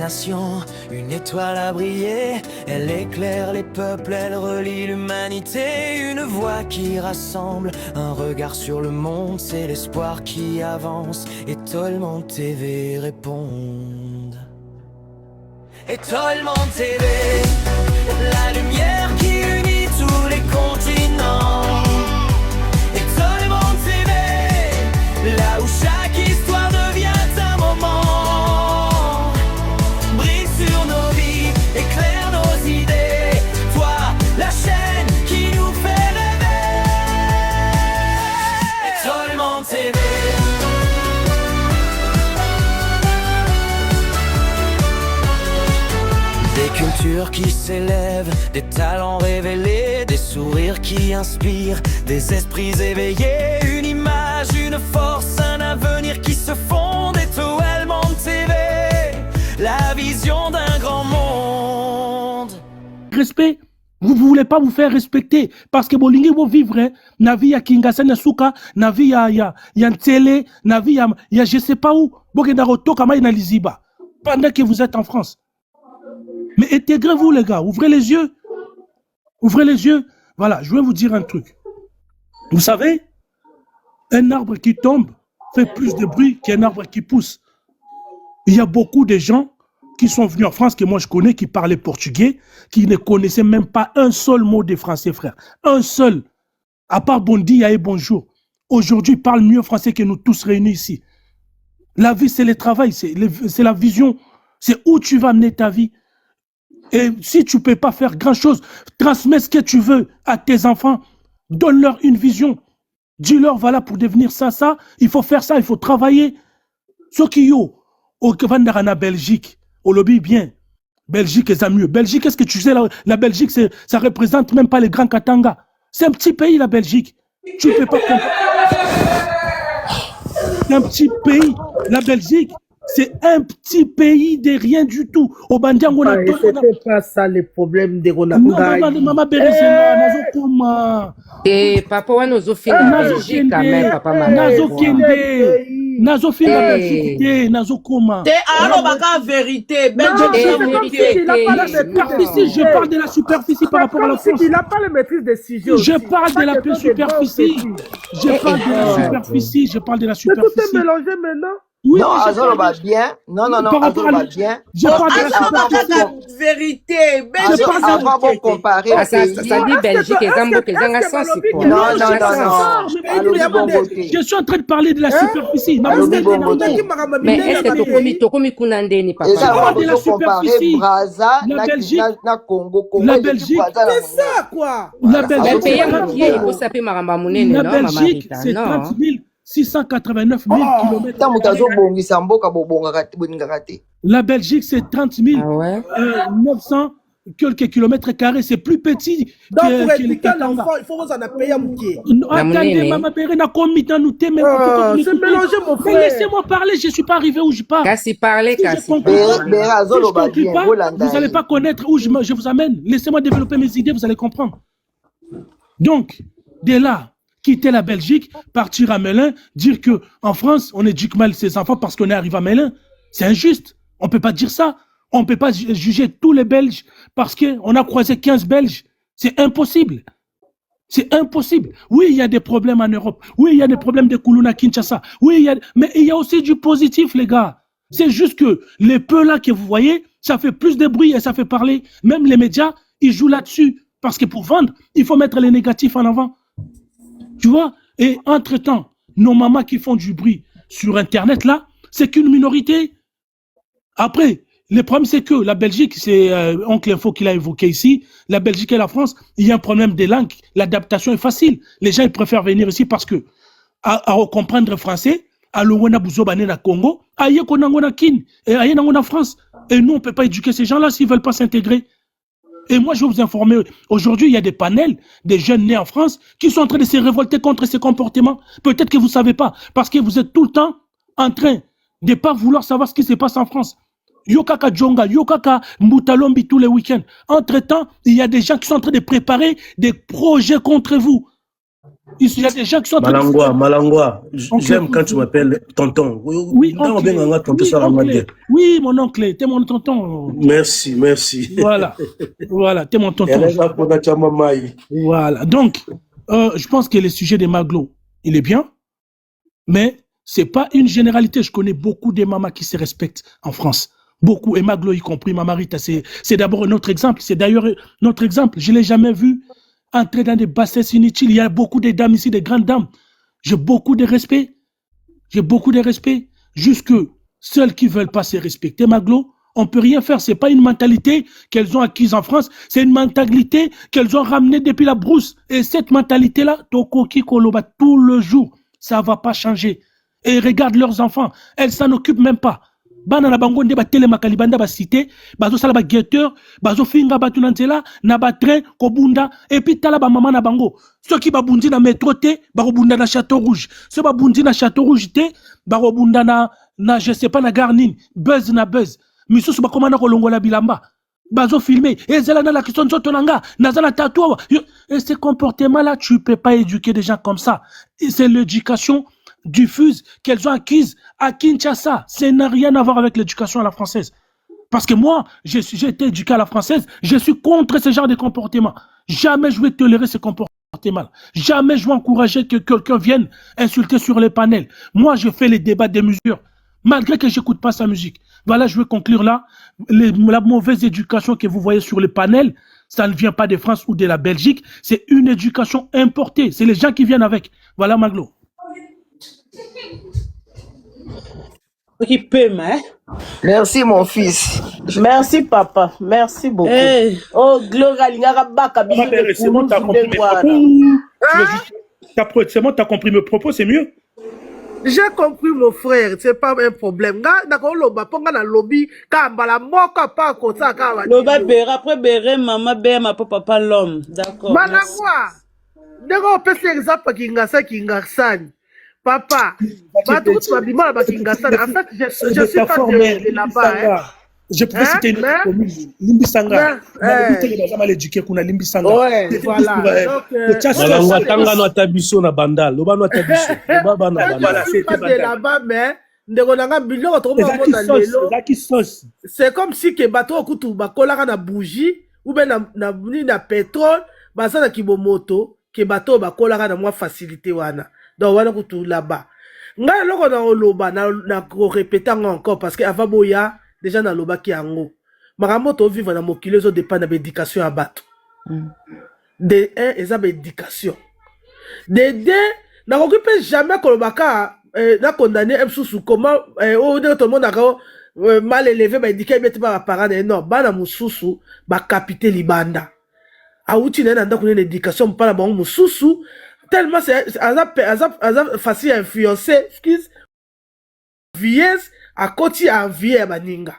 nations, une étoile a brillé. Elle éclaire les peuples, elle relie l'humanité. Une voix qui rassemble, un regard sur le monde. C'est l'espoir qui avance, et Tolman TV répond. Et Tolman TV, la lumière qui unit tous les continents. Et Tolman TV, là où chaque histoire devient un moment. Brille sur nos vies, éclaire nos idées. Toi, la chaîne qui nous fait rêver. Et Tolman TV. Des cultures qui s'élèvent, des talents révélés, des sourires qui inspirent, des esprits éveillés, une image, une force, un avenir qui se fonde. Et Tolman TV, la vision d'un grand monde. Respect, vous ne voulez pas vous faire respecter parce que bolingi vous vivre, na vie ya Kinshasa na Suka, na vie ya Ntele, na vie ya je sais pas où, bokenda rotoka mai na Liziba, pendant que vous êtes en France. Mais intégrez-vous les gars, ouvrez les yeux. Ouvrez les yeux. Voilà, je vais vous dire un truc. Vous savez, un arbre qui tombe fait plus de bruit qu'un arbre qui pousse. Il y a beaucoup de gens qui sont venus en France, que moi je connais, qui parlaient portugais, qui ne connaissaient même pas un seul mot de français, frère. Un seul. À part bon dia et bonjour. Aujourd'hui, ils parlent mieux français que nous tous réunis ici. La vie, c'est le travail, c'est la vision. C'est où tu vas amener ta vie. Et si tu ne peux pas faire grand-chose, transmets ce que tu veux à tes enfants. Donne-leur une vision. Dis-leur, voilà, pour devenir ça, il faut faire ça, il faut travailler. Ce qui y a, au Kevandar en Belgique, au lobby bien. Belgique, c'est mieux. Belgique, qu'est-ce que tu sais, la Belgique, ça représente même pas les grands Katanga. C'est un petit pays, la Belgique. Tu ne peux pas comprendre. C'est un petit pays, la Belgique. C'est un petit pays de rien du tout. Au Bandiango, on a tout. C'était pas ça le problème de Ronald. Non, maman Bérézéna, Nazokoma. Et papa, on a fait la Belgique quand même, papa, maman. Nazokende. Nazofin la Belgique, Nazokoma. T'es alors la vérité. Je parle de la superficie par rapport à la France. Il n'a pas la maîtrise des sujets. Je parle de la superficie. Je parle de la superficie. Je parle de la superficie. Tout est mélangé maintenant. Oui, non, Azolo va bien. Non, Azolo va bien. Je parle de la vérité. On va bon comparer. Ça dit Belgique et Zambo que Zanga sens. Non. Je suis en train de parler de la superficie. Mais est-ce que Tokomi Kunande n'est pas de la superficie? La Belgique, la Belgique, c'est ça quoi. La Belgique, c'est 30 689 000 km. La Belgique, c'est 30 900 quelques kilomètres carrés. C'est plus petit que les Katanga. Il faut vous en payer à Moukier. Attendez, Maman Béré n'a commis dans nous thèmes. C'est mélangé, mon frère. Laissez-moi parler, je ne suis pas arrivé où je parle. Cassi parler, Cassi. Vous n'allez pas connaître où je vous amène. Laissez-moi développer mes idées, vous allez comprendre. Donc, dès là, quitter la Belgique, partir à Melun, dire qu'en France, on éduque mal ses enfants parce qu'on est arrivé à Melun. C'est injuste. On ne peut pas dire ça. On ne peut pas juger tous les Belges parce qu'on a croisé 15 Belges. C'est impossible. C'est impossible. Oui, il y a des problèmes en Europe. Oui, il y a des problèmes de Koulouna, Kinshasa. Oui, mais il y a aussi du positif, les gars. C'est juste que les peu là que vous voyez, ça fait plus de bruit et ça fait parler. Même les médias, ils jouent là-dessus. Parce que pour vendre, il faut mettre les négatifs en avant. Tu vois? Et entre-temps, nos mamans qui font du bruit sur Internet, là, c'est qu'une minorité. Après, le problème, c'est que la Belgique, c'est Oncle Info qui l'a évoqué ici, la Belgique et la France, il y a un problème des langues. L'adaptation est facile. Les gens, ils préfèrent venir ici parce que, à comprendre français, à l'Ouena Bouzobane na Congo, à Yekonangona Kin, et à Yenangona France. Et nous, on ne peut pas éduquer ces gens-là s'ils ne veulent pas s'intégrer. Et moi, je vais vous informer, aujourd'hui, il y a des panels, des jeunes nés en France, qui sont en train de se révolter contre ces comportements. Peut-être que vous ne savez pas, parce que vous êtes tout le temps en train de ne pas vouloir savoir ce qui se passe en France. Yokaka Djonga, Yokaka Moutalombi tous les week-ends. Entre-temps, il y a des gens qui sont en train de préparer des projets contre vous. Il y a des gens qui sont... Malangwa, Oncle, j'aime quand tu m'appelles tonton. Oui, oncle. Oui, mon oncle, t'es mon tonton. Merci, merci. Voilà, t'es mon tonton. Voilà, donc, je pense que le sujet des Maglo, il est bien, mais c'est pas une généralité. Je connais beaucoup de mamas qui se respectent en France. Beaucoup, et Maglo y compris, Mama Rita, c'est d'abord notre exemple. C'est d'ailleurs notre exemple. Je l'ai jamais vu entrer dans des bassesses inutiles. Il y a beaucoup de dames ici, des grandes dames. J'ai beaucoup de respect. Jusque celles qui veulent pas se respecter, Maglo, on peut rien faire. C'est pas une mentalité qu'elles ont acquise en France. C'est une mentalité qu'elles ont ramenée depuis la brousse. Et cette mentalité-là, Tokoki Koloba, tout le jour, ça va pas changer. Et regarde leurs enfants. Elles s'en occupent même pas. Bana na bango nde ba telemaka libanda ba cité bazo sala ba guetteur bazo finga batu na nzela na ba train ko bunda et puis tala ba mama na bango ceux qui ba bundi na métro te ba ko bunda na Château Rouge ceux ba bundi na Château Rouge te ba ko bunda na je sais pas na Garnine buzz misusu ba komana ko longola bilamba bazo filmer et zela na la question nzoto nanga na zala tatou et ces comportements là tu peux pas éduquer des gens comme ça. C'est l'éducation diffuse qu'elles ont acquise à Kinshasa. Ça n'a rien à voir avec l'éducation à la française. Parce que moi, j'ai été éduqué à la française, je suis contre ce genre de comportement. Jamais je vais tolérer ce comportement. Jamais je vais encourager que quelqu'un vienne insulter sur les panels. Moi, je fais les débats des mesures, malgré que je n'écoute pas sa musique. Voilà, je vais conclure là. La mauvaise éducation que vous voyez sur les panels, ça ne vient pas de France ou de la Belgique. C'est une éducation importée. C'est les gens qui viennent avec. Voilà, Maglo. Merci mon fils. Merci papa, merci beaucoup. Hey. Oh Gloria Lingara Baka c'est bon, t'as compris mes propos, c'est mieux. J'ai compris mon frère, c'est pas un problème. D'accord, loba ponga na lobby kambala moko pa kota ka loba bera après bere maman bere ma papa l'homme. D'accord. Malangwa. D'accord, peut faire exemple kingasani. Papa, en fait, je suis pas de là-bas. Je pouvais citer une autre commune, Limbisanga. Ouais, voilà. C'est comme si que bateau kutu bakola na bougie ou bien na pétrole, basa na kibomoto, que bateau bakola na moins facilité wana. Donc wana kutu là-bas. Nga loko na oloba na répéter encore parce que avaboya déjà na loba ki ango. Maramoto vivre na mokile zo dépend de l'éducation à bateau. De un eza éducation. De deux na occupe jamais kolobaka na condamné msusu comment tout le monde a mal élevé ba éduquer bête ba parents non bana mususu ba capiter libanda. Auti na ndako na éducation mpana ba mususu tellement c'est facile à influencer vieillesse à côté à vieille baninga.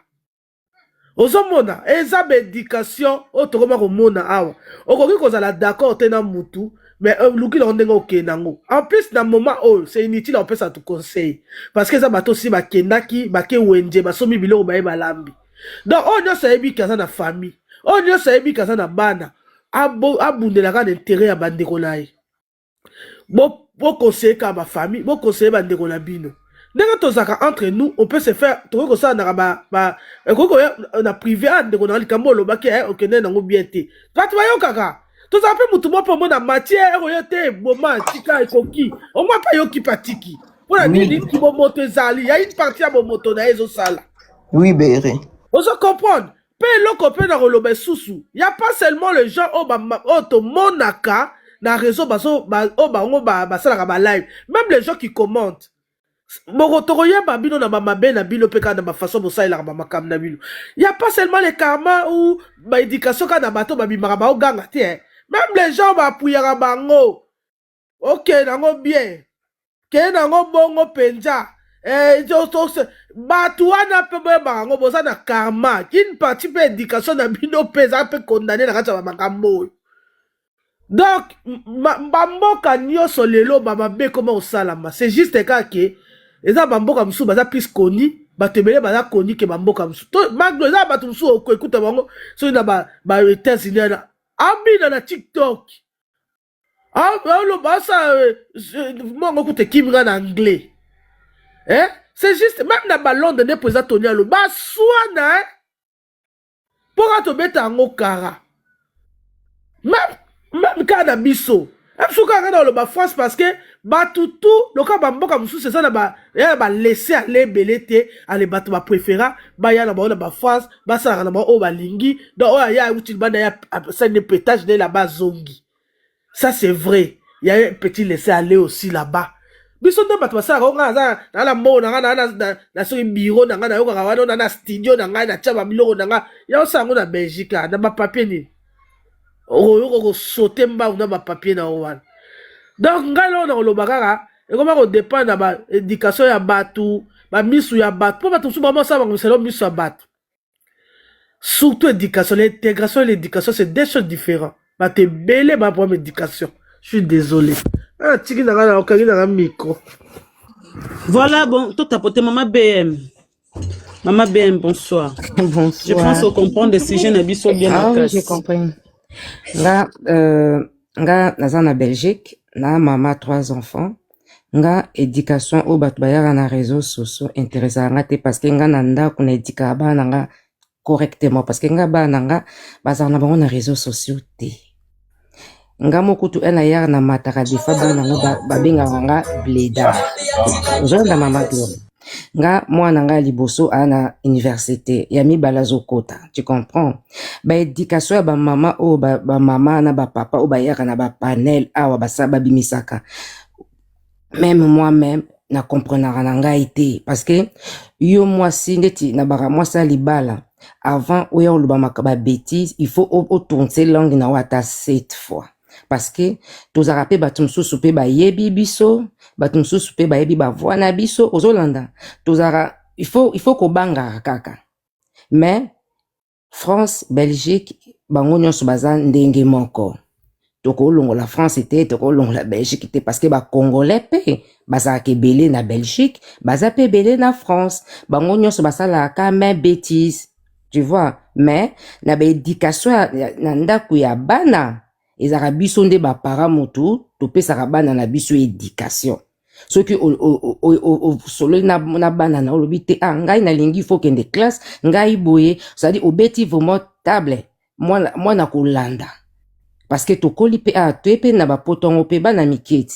Ozomona ezab éducation otokoma komona awa okoki kozala d'accord tena mutu mais luki na ndenga okenango en plus na moment c'est inutile on peut ça te conseiller parce que ça bato si bakendaki bake wenje basomi biloko baye balambi donc on yo sayebi kaza na famille on yo sayebi kaza na bana abundelaka na intérêt ya bandeko naye bo conseiller ka ba famille bo conseiller bandeko na bino ndenge tozaka entre nous on peut se faire toko ça na ba na privé ndeko na likambo lobaki okende nango bien te bato bayo kaka tozaka pe mutu mo pomo na matière oyo te boma tika ekoki o mwa pa yoki patiki pona nini ki bo moto ezali ya une partie ya bo moto na ezo sala oui béré on se comprendre pe loko pe na rolobe susu ya pas seulement les gens to monaka na réseau baso bango basalaka ba live même les gens qui commentent Mokotoroye babino na mamabe na bilo peka na façon bosa ila ba makam na bilo. Il y a pas seulement les karma ou ba éducation ka na bato babimaka ba oganga te. Même les gens ba puyaka bango. OK, nango bien. Ke nango bongo penja. Bato wana pe bango bosa na karma. Kin parti pe éducation na bino pesa pe condamné na kata ba makambo. Donc bamboka nyoso lelo bamabe comment osalama. C'est juste que eza bamboka musu baza plus koni batebele baza koni ke bamboka musu to magno eza batu musu okuta bango so na ba États-Unis na abina na TikTok Ah, le basa, moi, on écoute qui en anglais. Hein? C'est juste, même dans le ballon de président Tony Alo, bah, soit, hein? Pour te mettre en okara. Même quand on a biso. Même si on a dans le France, parce que, bah, tout, le cas, bah, comme c'est ça, bah, laisser aller belete, aller battre ma préférée, bah, y'a la France, bah, ça, on a oh, bah, lingi, donc, oh, y'a, où tu vas, y'a, ça, ne pétage de là-bas, zongi. Ça, c'est vrai. Il y a un petit laisser aller aussi là-bas. Biso ndo bato basala ko nga na la mo na so bureau na nga na yoka wana na studio na nga na chaba biloko na nga ya osango na Belgique na ba papier ni ko sauter mba na ba papier na wana. Donc nga lo na lobaka e ko ba ko dépend na ba éducation ya batu ba misu ya batu po batu suba mo sa ba nguselo misu ya batu. Surtout éducation, l'intégration et l'éducation c'est deux choses différentes. Ba te belé ba pour éducation. Je suis désolé. Ah, tiki na nga okagi na micro. Voilà, bon, tout tapoter Maman BM. Maman BM, bonsoir. Bonsoir. Je pense qu'on comprend des sujets n'abisso bien Ah en oui, casse. j'ai compris. Nga, naza na Belgique, na maman 3 enfants. Nga éducation au batu bayaka na réseaux sociaux intéressant nga te parce que nga na ndako na édika bana nga correctement parce que nga bana nga bazana na bango na réseaux sociaux te. Nga mokutu ena yar na mataka defa bana nga babenga nga bleda. Zonda mama Gloire. Nga mwana nga liboso ana université ya mibala zokota, tu comprends? Ba éducation ya ba mama o ba mama na ba papa o ba yaka na ba panel awa basaba bimisaka. Même moi-même na comprenara na nga été parce que yo moi si ndeti na bara moi ça libala avant oya oluba makaba bêtise il faut au tourner langue na wata 7 fois. Parce que tous arape batum susu pe ba yebi biso batum susu pe ba yebi ba voix na biso ozolanda tous ara il faut ko banga kaka mais France Belgique bango nyonso baza ndenge moko toko longo la France était toko longo la Belgique était parce que ba congolais pe baza ke belé na Belgique baza pe belé na France bango nyonso basala ka même bêtise tu vois mais na ba éducation na ndaku ya bana ezaka biso nde ba para motu to pesa bana na biso éducation soki solo na bana na olobi te ngai na lingi faut kende classe ngai boye c'est-à-dire obeti vraiment table moi na kolanda parce que to koli pe to pe na ba potongo pe bana miketi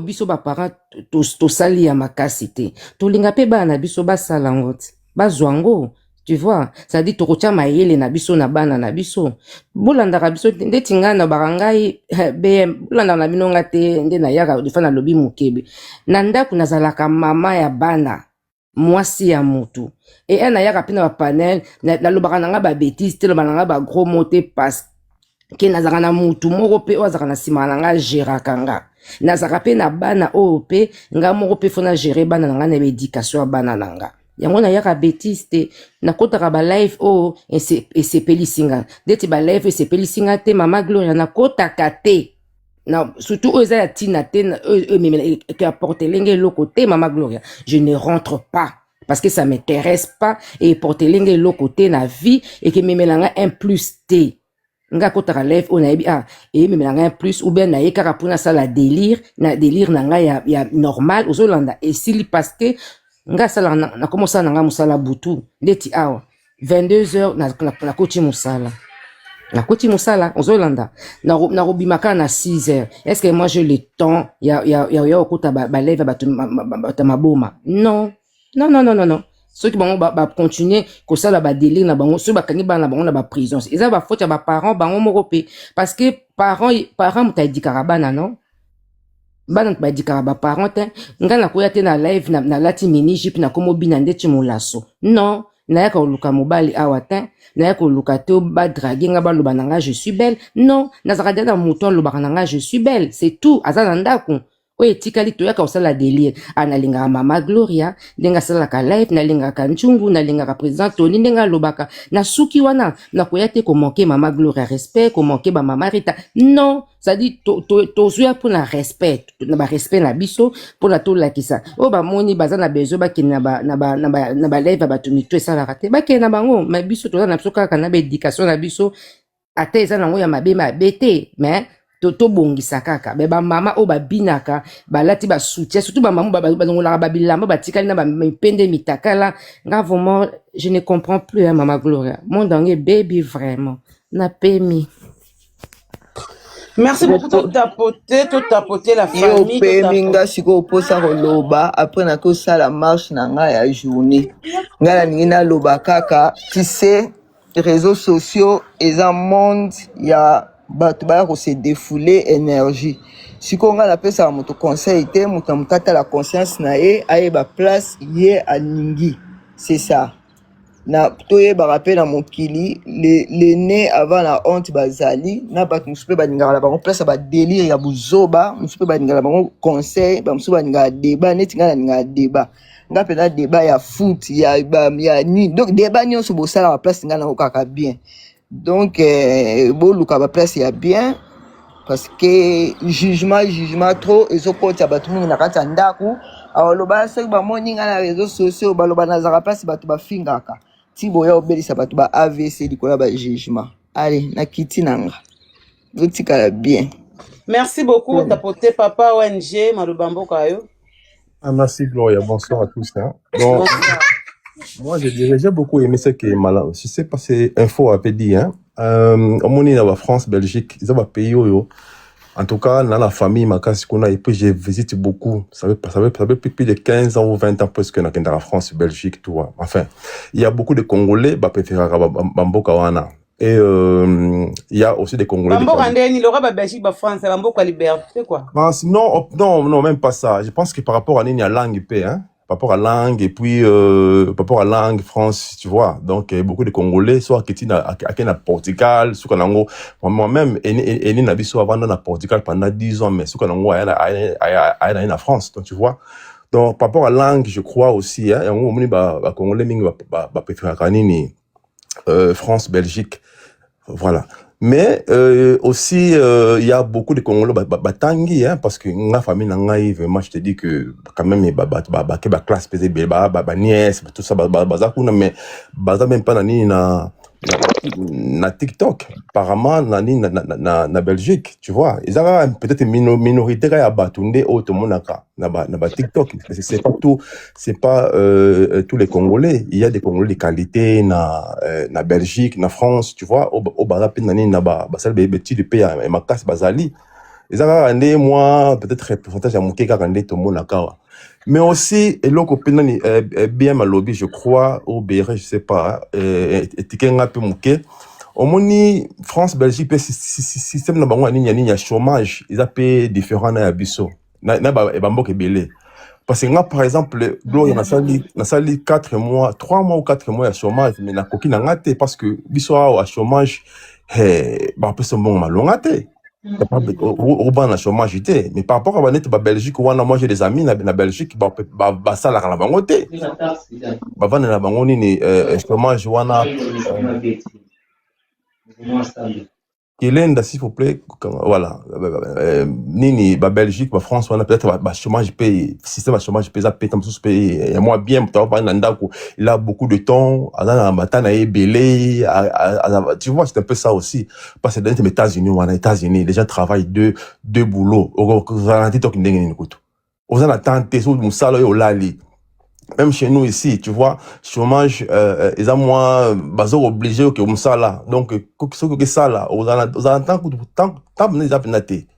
biso ba para to sali ya makasi te to linga pe bana biso ba salango ba zwango. Tu vois, ça dit tokotia mayele na biso na bana na biso. Bolanda biso ndeti nga na barangai BM bolanda na binonga te nde na yaka defa na lobi mukebe. Na ndaku nazalaka mama ya bana mwasi ya mutu. Et na yaka pina ba panel na lobaka nga ba bêtise te lobaka nga ba gros mots te parce que nazaka na mutu moko pe ozaka na sima na nga géraka nga. Nazaka pe na bana o pe nga moko pe fona gérer bana nga na éducation bana nga. Yango na yaka bêtise te na kotaka ba live esepeli singa deti ba live esepeli singa te Mama Gloria na kotaka te na surtout eux ya tina te qui apporte lenge loko te Mama Gloria je ne rentre pas parce que ça m'intéresse pas et porter lenge loko te na vie et que memelanga un plus te nga kotaka live on a et memelanga un plus ou bien na yeka puna sala délire na nga ya normal ozolanda et sili parce que nga sala na commencer na nga musala butu ndeti awa 22h na koti musala ozolanda na robimaka na 6h est-ce que moi j'ai le temps ya okota ba lève ba maboma non ceux qui bango ba continuer ko sala ba délire na bango ceux bakangi bana bango na ba prison eza ba faute ya ba parents bango moko pe parce que parents mutaidikaka bana non bana ba dikara ba parent nga na koya te na live na lati mini jip na komo bina ndeti molaso non na yaka oluka mobali awa te na yaka oluka te ba draguer nga ba loba nga je suis belle non na zaka na mouton loba nga je suis belle c'est tout azana ndako oye tikali to yaka osala délire analinga Mama Gloria ndenga sala ka live na linga ka nchungu na linga ka président Tony ndenga lobaka na suki wana na koya te ko manquer Mama Gloria respect ko manquer ba Mama Rita non ça dit to zuya pour na respect na biso pour la to la kisa o ba moni bazana bezo ba kina na ba live ba to mito sala rate ba kena bango ma biso to na biso ka na ba éducation na biso ata eza nango ya mabe mabete mais tobongisa kaka me bamama oyo babinaka balati basoutien surtout bamama bazongolaka babilamba batikali na bamipende mitakala nga vraiment je ne comprends plus hein, mama Gloria monde ange baby vraiment napemi. Merci beaucoup tout tapoter la famille. Yo pe minga siko posa koloba après na ko sala marche na nga ya journée. Nga la ningina loba kaka, tu sais, réseaux sociaux eza monde ya bato ba ko se défouler énergie. Siko nga la pesa moto conseil te moto mutata la conscience na ye aye ba place ye alingi. C'est ça. Na toye ba rappel na mokili les nés avant la honte bazali na bat musupe ba ngala ba place ba délire ya buzoba musupe ba ngala ba conseil ba musupe ba ngala débat neti ngala ngala débat nga pena débat ya foot ya ni donc débat nyonso bo sala ba place ngala ko kaka bien donc bo luka ba place ya bien parce que jugement trop ezokota batu mingi na kati ya ndaku awoloba se ba moni ngala réseaux sociaux baloba na zaka place batu ba fingaka si boya obelisa bato ba AVC likola ba jugement. Allez, na kiti nanga. Otikala bien. Merci beaucoup tapoter papa ONG Malubambo Kayo. Ah, merci Gloria, bonsoir à tous. Hein. Bon, moi je dirais, j'ai beaucoup aimé ce qui est malin. Je sais pas si info avait dit, hein. Au moins dans la France, Belgique, ils ont un pays où en tout cas, dans la famille, et puis j'ai visité beaucoup. Ça fait plus de 15 ans ou 20 ans presque dans la France, Belgique, tout. Enfin, il y a beaucoup de Congolais, Bamboka wana. Et il y a aussi des Congolais. Bamboka ndeni, l'aura Belgique, France, Bamboka liberté, quoi. Non, même pas ça. Je pense que par rapport à la langue, hein. Par rapport à langue et puis par rapport à langue France, tu vois, donc beaucoup de Congolais soit qui à Portugal, soit kanango moi-même et na biso avant na Portugal pendant 10 ans mais soit kanango à la France, donc tu vois. Donc par rapport à langue, je crois aussi hein, on moni ba Congolais mingi ba préférer kanini France, Belgique. Voilà. Mais aussi il y a beaucoup de Congolais batangi hein parce que ma famille nangai vraiment je te dis que quand même ba classe pesé ba nièce tout ça baza kuna mais baza même pas na TikTok apparemment na Belgique tu vois ils ont peut-être minorité ya batunde auto monaka na TikTok c'est pas tout c'est pas tous les Congolais il y a des Congolais de qualité na Belgique na France tu vois au baza nani na ba sel petit du pays et ma casse bazali ils ont moi peut-être pourcentage à moké kaka to monaka mais aussi et l'autre bien malobi je crois au BR je sais pas etikenga pe moké au moni France Belgique système na bango nini ya chômage ils appellent différent na biso na bamboke belé parce que nga par exemple Gloria na sali 4 mois 3 mois ou 4 mois ya chômage mais na koki na ngate parce que biso à chômage ba pe son bon malongate au na chômage était mais par rapport à la Belgique wana moi j'ai des amis na Belgique ba sala la bango te ba vana na bango nini chômage wana Kilenda s'il vous plaît voilà nini ba Belgique ba France wana peut-être ba chômage paye système de chômage paye ça paye comme ça paye et moi bien tu vois ndako il a beaucoup de temps azana matana e belé tu vois c'est un peu ça aussi parce que dans les États-Unis les gens travaillent deux boulots au TikTok ndenge ni kutu ozana tante so musala yo lali. Même chez nous ici, tu vois, chômage, ils ont moins, bazo obligé que ça là. Donc, que ça là, aux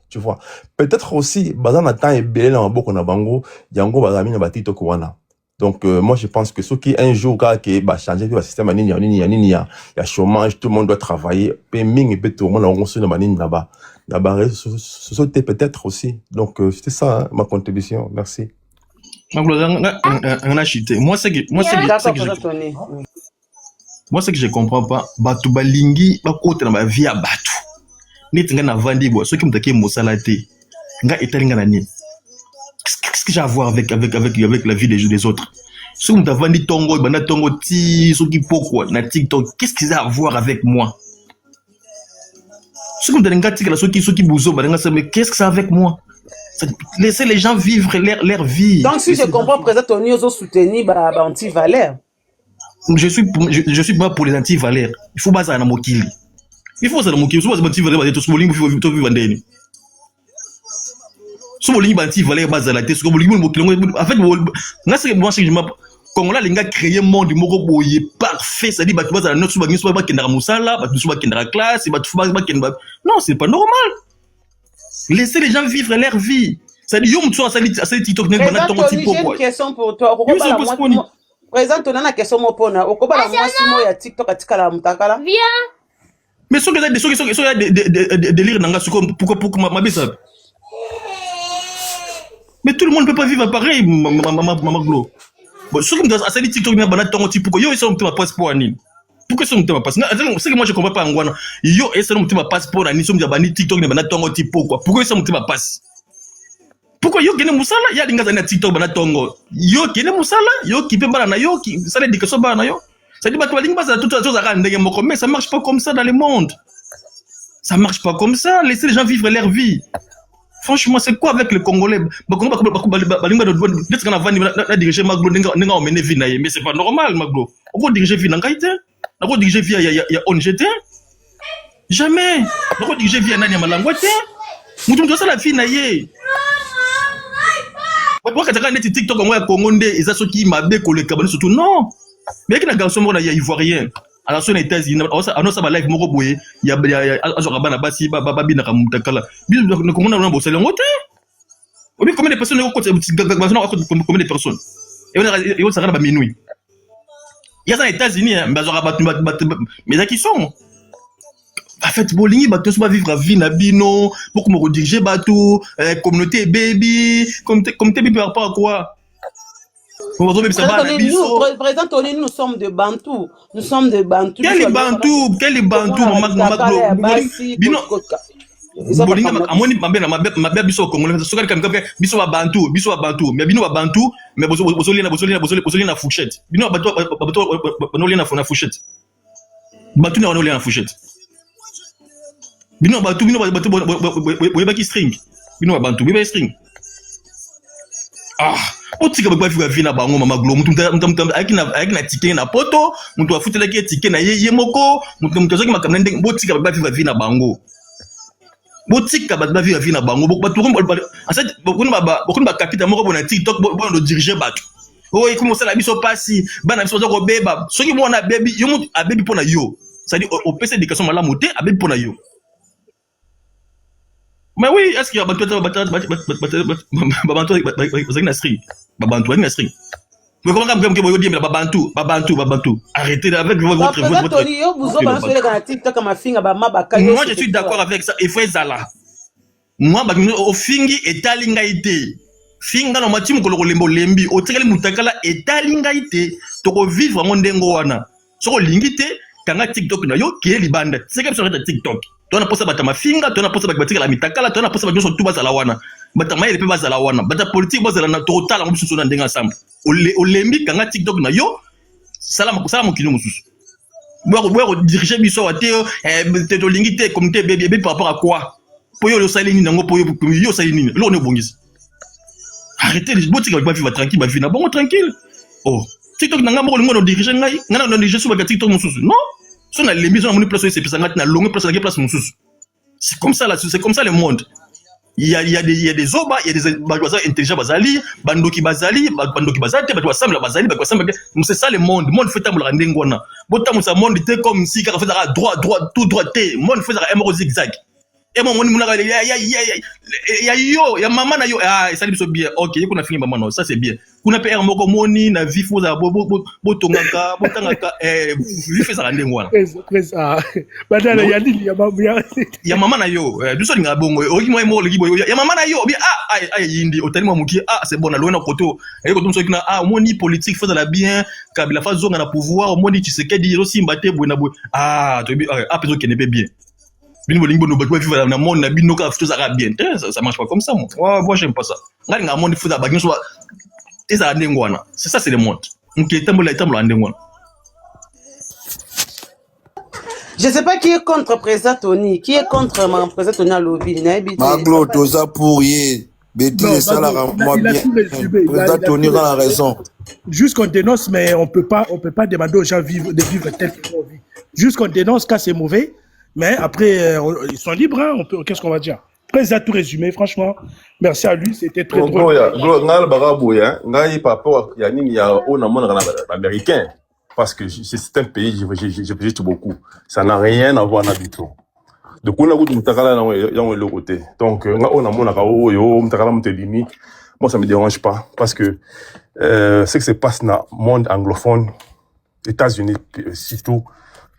tu vois. Peut-être aussi, bazan a temps et belé dans beaucoup na bango, yango bazami na batito kwana. Donc, moi, je pense que ceux qui un jour, qui va changer le système, il y a chômage, tout le monde doit travailler. Peming et peut tout le monde a reçu na banine là-bas. Là-bas, société peut-être aussi. Donc, c'était ça, hein, ma contribution. Merci. Moi, ce que je comprends pas, batu balingi bakota na ba via batu. Neti nga na vandi bo, ceux qui m'take mosala te. Nga etalinga na nini? Qu'est-ce que j'ai à voir avec la vie des autres? Ceux qui m'ta vandi tongo, bana tongo ti, ceux qui poko na TikTok, qu'est-ce qu'ils ont à voir avec moi? Ceux qui m'ta nga tikala, ceux qui bouzo, bana nga mais qu'est-ce que ça a avec moi? Laissez les gens vivre leur vie. Donc, si je comprends, président Tony, ils ont soutenu anti-valère. Je suis pas pour les anti-valères. Il faut baser à Mokili. Il faut baser à Mokili. Il faut baser à anti-valères. Il faut baser à So bolingi banti valeur bazala te, so bolingi mokilongo. En fait, nga c'est moi c'est que je m'appelle Congolais les gars créer monde moko boye parfait, ça dit batu bazala notre soba ngiso ba kendara musala, batu soba kendara classe, batu ba kendara. Non, c'est pas normal. Laissez les gens vivre leur vie. Ça dit yo mutso asali TikTok ne bana tongo tipo J'ai quoi. une question pour toi. Présente on a une question mopona. Okobala mwasi mo ya TikTok atikala mutakala. Viens. Mais ce que ça des délire nanga pourquoi ma besa. Mais tout le monde ne peut pas vivre pareil, maman Glo. Bon, ce que me asali TikTok ne bana tongo tipo yo ils ont ma passeport anil. Pourquoi ça me passe? C'est que moi je comprends pas ngwana. Yo et ça me ma passeport anil so me bani TikTok ne bana tongo tipo quoi. Pourquoi ça me passe? Pourquoi yo kene musala ya dinga za TikTok bana tongo. Yo kene musala, yo ki pe bana na yo ki ça dit que so bana yo. Ça dit bato balingi basa toute chose à ndenge moko mais ça marche pas comme ça dans le monde. Ça marche pas comme ça, laissez les gens vivre leur vie. Franchement, c'est quoi avec les Congolais? Peut-être qu'on a vanni la diriger Maglo n'enga emmener vie naie mais c'est pas normal Maglo. On va diriger vie n'engaité. On va diriger vie il y a ONGT. Jamais. On va diriger vie nani malangwate. Mutu mtu la vie naie. Pourquoi quand tu TikTok en Congo ils a ceux qui mabe koleka bani surtout non. Mais qui na garçon mo na ya ivoirien. Alors sur les États-Unis on ça va live moko boye ya azora bana basi babi na kamutakala. Biso na Congo na bosala ngote. Obi combien de personnes combien de personnes. Et on ça ba minuit. Il y a ça les États-Unis mais azora batu mais ça qui sont en fait bolingi bato so ba vivre la vie na bino beaucoup me rediriger bato communauté baby communauté baby par rapport à quoi? Président Tony, nous sommes de Bantou. Nous sommes de Bantou. Quel est Bantou? Quel est Bantou? Bino. Bolinga amoni mabé biso congolais soka kam biso ba Bantou mais bino ba Bantou mais bozoli na fourchette. Bino bato banoli na fourchette. Bantou na banoli na fourchette. Bino Bantou boyeba ki string. Bino ba Bantou boyeba string. Ah, otika ba vivre vie na bango mama Glo mutu avec na ticket na poto mutu afutela ki ticket na ye moko mutu zoki makamna ndenge botika ba vivre vie na bango botika ba vivre vie na bango batu en fait beaucoup ba capita moko bona TikTok bona diriger batu oh comment ça la biso passi bana biso zoko beba soki mo na baby yo mutu a baby pona yo ça dit au PC éducation mala moté a baby pona yo. Mais oui, est-ce qu'il y a Bantou mais comment vous dire Bantou arrêtez avec votre moi je suis d'accord avec ça il faut ezala moi au fingi etalingaité finga na matimu koloko lembo lembi otekeli mutakala etalingaité to vivre mon ndengo wana soko lingité kanga TikTok na yo qui est libanda c'est comme sur TikTok. Tu as posé batama finga, tu as posé batama la mitakala, tu as posé batama tout bazala wana. Batama il peut bazala wana. Bata politique bazala na total en plus na ndenga ensemble. O lembi kanga TikTok na yo. Salama mokino mususu. Boire diriger biso wa te te to lingite communauté bébé par rapport à quoi? Po yo salini nango po yo salini. Là on est bongisi. Arrêtez les boutiques va vivre tranquille, va vivre bon tranquille. Oh, TikTok nanga mo ngono diriger ngai, ngana no diriger sur TikTok mususu. Non? Si on a les maisons à mon place, c'est longue place. C'est comme ça là, c'est comme ça le monde. Il y a des oba, il y a des bazars intelligents bazali, bandoki bazali, bandoki bazali, bazali, c'est ça le monde. Monde fait tambour la ndengona. Botam ça monde était comme si car fait droit tout droit té. Monde fait un zigzag. Et mon mouna ya yo, ya maman na yo ça dit bien. OK, qu'on a fini maman non, ça c'est bien. Qu'on a payé moko moni na vie faut za botongaka vie fait ça ndengwana. Badala ya nini ya maman na yo, du so linga bongo. Oki moi mo ligibo ya maman na yo bien yindi otali mo muki c'est bon na loina koto. Et koto so kina moni politique faut la bien, kabila fa zonga na pouvoir, moni Tshisekedi yo simba te boina boy. To bi peso kene bien. Bino lingo no batwa vivre na monde na bino ka tout ça bien. Ça marche pas comme ça moi. Moi j'aime pas ça. Ngani nga monde fuza bagino so eza ndengwana. C'est ça c'est le monde. Nki tambola ndengwana. Je sais pas qui est contre président Tony, qui est contre mon président Tony à Lobi. Maglo toza pour y bédire ça la moi bien. Président Tony a raison. Juste qu'on dénonce mais on peut pas demander aux gens de vivre tel qu'ils ont vu. Juste qu'on dénonce quand c'est mauvais. Mais après, ils sont libres, hein, qu'est-ce qu'on va dire? Après, il a tout résumé, franchement. Merci à lui, c'était très drôle. Gloria, ngai par rapport à Yannick, il y a un américain. Parce que c'est un pays, j'ai visité beaucoup. Ça n'a rien à voir avec tout. Donc, on a goûté Mtakala dans le côté. Donc, on a mon yo, Mtakala Mtelimi. Moi, ça me dérange pas. Parce que, ce qui se passe dans le monde anglophone, États-Unis, surtout,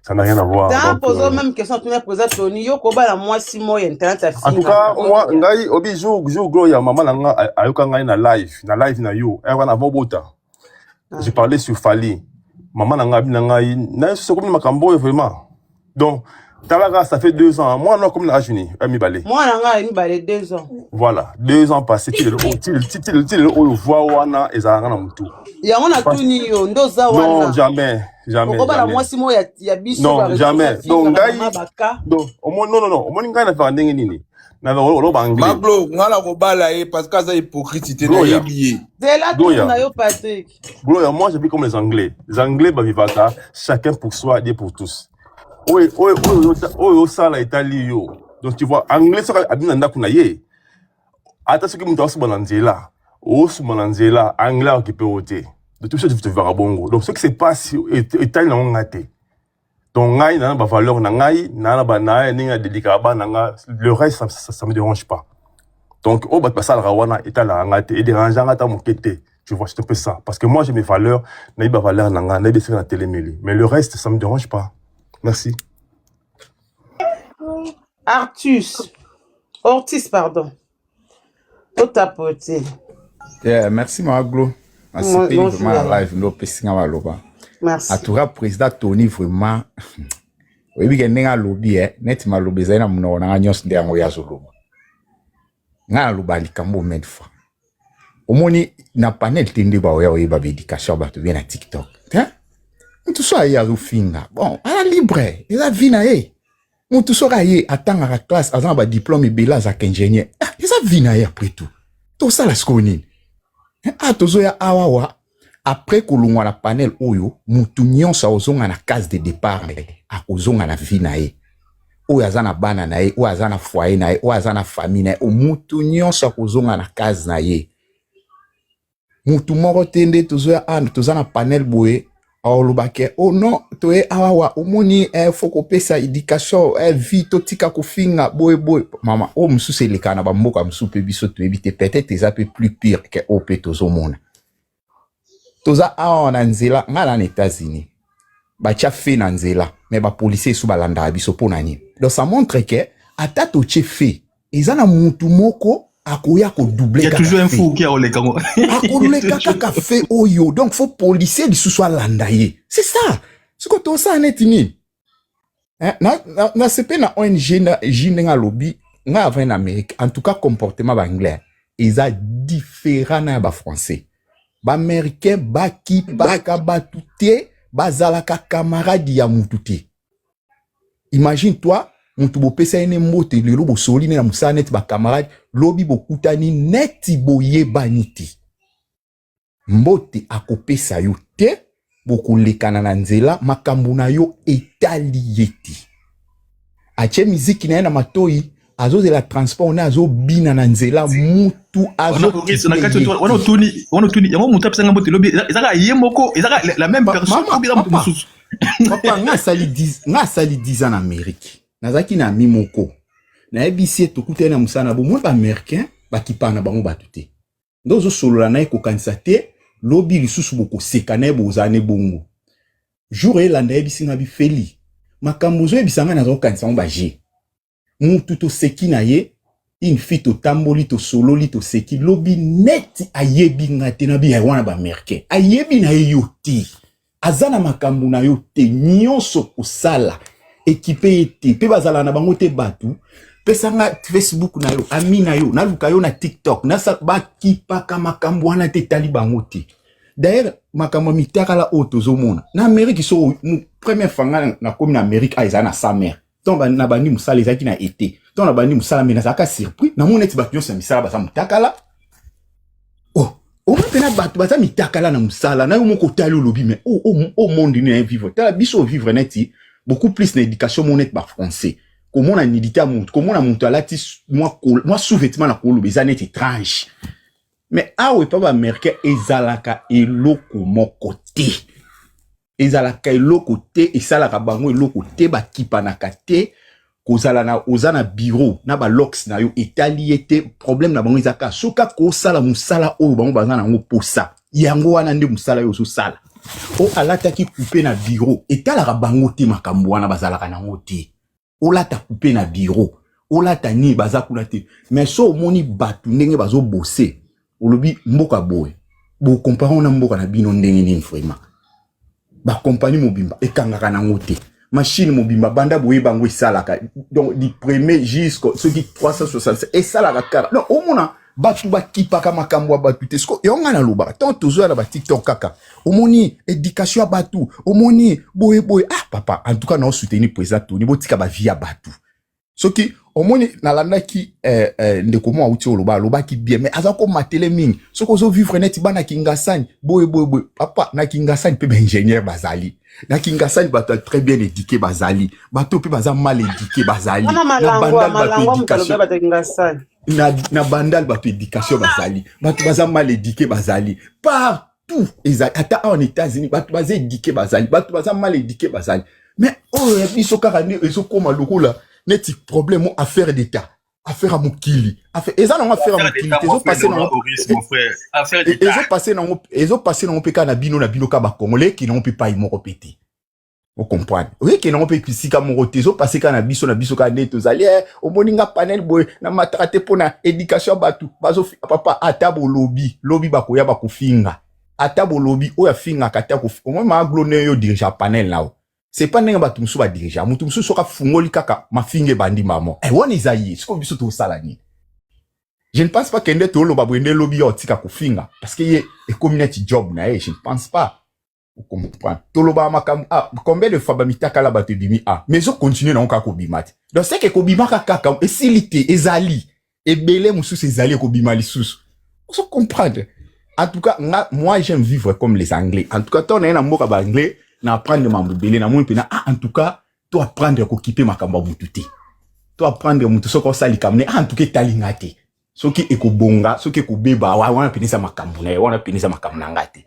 ça n'a rien à voir. Dans posons même question, tu n'as posé Tony, yo, koba la moi, si moi, internet, ça en tout cas, moi, ngai, obi, jour, Gloria, maman, ayoka ngai na live na yo, avant bota. J'ai parlé sur Fali. Maman ngai, na so comme makambo vraiment. Donc, Talaga, ça fait 2 ans. Moi, non, comme la Juni, mi balé. Moi, nanga, mi balé 2 ans. Voilà, 2 ans passés, tu vois wana ezanga na mutu. Ya on a tout ni yo, ndoza wana. Non, jamais. Koba moi si moi ya biso. Non, jamais. Donc ngai. Donc au moins non, au moins ngai na faire ndenge nini. Na lo banglais. Maglo, ngala ko bala parce que ça hypocrite na yebié. C'est là tout na yo Patrick. Bro, moi je vis comme les Anglais. Les Anglais ba vivata, chacun pour soi, Dieu pour tous. Oui, ça la Italie yo. Donc tu vois, anglais ça abina ndako na ye. Ata ce que mutuasubananzela. Osubananzela, anglais qui peut ôter. De tout ça tu verras bongo. Donc ce qui se passe Italie na ngate. Donc ngai na ba valeur na ngai, na ba na ninga délicaba na le reste ça me dérange pas. Donc au bat pasal rawana Italie na ngate et dérangeant ata mokete. Tu vois, c'est un peu ça parce que moi j'ai mes valeurs, na ba valeur na nga, na be sur la télé mais le reste ça me dérange pas. Merci. Ortiz, pardon. Tout tapoté. Yeah, merci Maglo. Merci vraiment live no pesinga maloba. Merci. Atura président Tony vraiment. Oui, que nenga lobby net maloba zaina muno na nyos ndia ngo yazoloba. Nga loba likambo medfa. Omoni na panel tende ba oya ba éducation ba to bien na TikTok. Hein? Tout ça y a rufinga. Bon, à la libre, il a vu naé. Tout ça y attend à la classe, avant ba diplôme et belaz à ingénieur. Il a vu naé après tout. Tout ça la sconin. Ah, tout ça y a awawa. Après que l'on a la panel oyo, mutu nyonso ozonga na case de départ, a ozonga na vie naé. Oyo azana bana naé, oyo azana foyer naé, oyo azana famille naé, o mutu nyonso ozonga na case naé. Mutu moko tende tout ça na panel boye. Oh non, toi awa omoni faut couper sa éducation vie totika kofinga boy mama o msu se lekana ba mboka msu pe biso to éviter peut-être des peu plus pire que au petozo mona toza awa na nzela ngala na États-Unis ba tia fait na nzela mais ba policier sous balanda biso ponani donc ça montre que atato che fait ezana mutu moko akoya ko doubler. Il y a toujours un fou qui a olé comme akoleka kaka fait oyo donc faut policier li sous landaye. C'est ça. Ce que tout ça net ni. Na CP na ONG na jinenga lobby nga avant en Amérique en tout cas comportement ba anglais ils a différent na ba français. Ba américain ba ki ba ka batute ba zalaka camarade ya mututé. Imagine toi mutu bo pesa ene mbote lelo bo soli na musana net ba camarade lobi bo kutani neti boye baniti mbote akopesa yo te bo lekana na nzela makambo na yo etali yeti ache miziki na matoi azo de la transport na azo bina na nzela mutu azo wana tuni yango mutu apesa mbote lobi ezaka yemoko ezaka la même personne obira mutu mususu papa nga sali 10 ans en Amérique nazaki na mimoko na ebisi tokute na musana bo mo ba américain ba kipana bango batute ndozo solola na ekokanisa te lobi lisusu boko seka na bozane bongo jour elanda ebisi nga bifeli makambo zo ebisanga na zo kanisa mo ba je mutu to seki na ye une fille to tamboli to sololi to seki lobi net ayebi ngate na bi ya wana ba américain ayebi na yo ti azana makambo na yo te nyonso kusala équipé ete pe bazala na bango te batu pesanga Facebook na yo ami na yo na luka yo na TikTok na sa ba kipaka makambo wana te tali bango te d'ailleurs makambo mitaka la otozomona na Amérique so première fanga na komi na Amérique aiza na sa mère ton ba na bandi musala ezaki na été ton na bandi musala mena zaka surpris na mona ti bakyo sa misala ba mutaka la o pena batu ba mitaka la na musala na yo moko tali lobi mais au monde ni vivre tala biso vivre neti beaucoup plus d'éducation monnaie par français comment on a nidité à monte, comment on a monté à la tis, moi sous-vêtement la colo, mais net étrange. Mais ah ouais, pas américain, ezalaka eloko mon côté. Ezalaka eloko côté, et ça la rabango eloko côté, ba kipanaka te, kozala na ozana bureau, na ba lox na yo, etaliete, problème na bango ezaka, soka ko sala musala oyo bango bazana ngo posa. Yango wana nde musala yo so sala. O alata ki couper na bureau, etala bango te makambo wana bazalaka na ngote. O lata couper na bureau, o lata ni bazakuna te. Mais so moni batu ndenge bazo bosser. Olobi mboka boy bo compare na mboka na bino ndenge nini vraiment ba compagnie mobimba ekangaka na ngote machine mobimba banda boye bango esalaka donc du premier jusqu'au ce qui 365 esalaka kara non omona batu ba kipaka makambo batu te sko yonga na loba tant toujours na ba TikTok kaka omoni éducation batu omoni boye ah papa en tout cas na soutenir président Tony botika ba via batu soki omoni nalandaki ndeko mo auti loba ki bien mais azako matele mingi soko zo vivre net bana kingasani boy papa na kingasani pe ingénieur bazali na kingasani bato très bien éduqué bazali bato pe baza mal éduqué bazali na bandal bato éducation na bandal bato éducation bazali bato baza mal éduqué bazali partout ata en États-Unis bato baza éduqué bazali bato baza mal éduqué bazali mais oh biso karani ezokoma lokola neti problème affaire d'état affaire à mokili affaire eza na affaire à mokili ezo passer na mon frère affaire d'état ezo passer na peka na bino ka ba congolais qui n'ont pas y moko pété vous comprenez oui qui n'ont pas pisika moko tezo passer ka na biso ka neto zali o moninga panel boy na matrate pona éducation batu bazo papa atabo lobby bakoya bakufinga atabo lobby oya finga kata ko au moins ma glone yo dirige panel là. C'est pas n'enga batu musu ba dirija mutu musu soka fungoli kaka mafinge bandi mamo woni zayi siko biso to salani je ne pense pas kende to lo babwende lobby otika kufinga parce que ye e community job na je ne pense pas vous comprenez to lo ba makam combien de fois ba mitaka la batu bimi mais zo continue na onka ko bimati donc c'est que ko bimaka kaka e silité ezali e belé musu ezali ko bimali susu vous comprenez en tout cas moi j'aime vivre comme les anglais en tout cas ton na mboka ba anglais na apprendre mambubele na moni pena en tout cas to apprendre ko kiper makamba mututé to apprendre mutu soko sali kamne en tout cas talingate soki ekobonga soki ekobeba wana penisa makambo na wana penisa makambo na ngate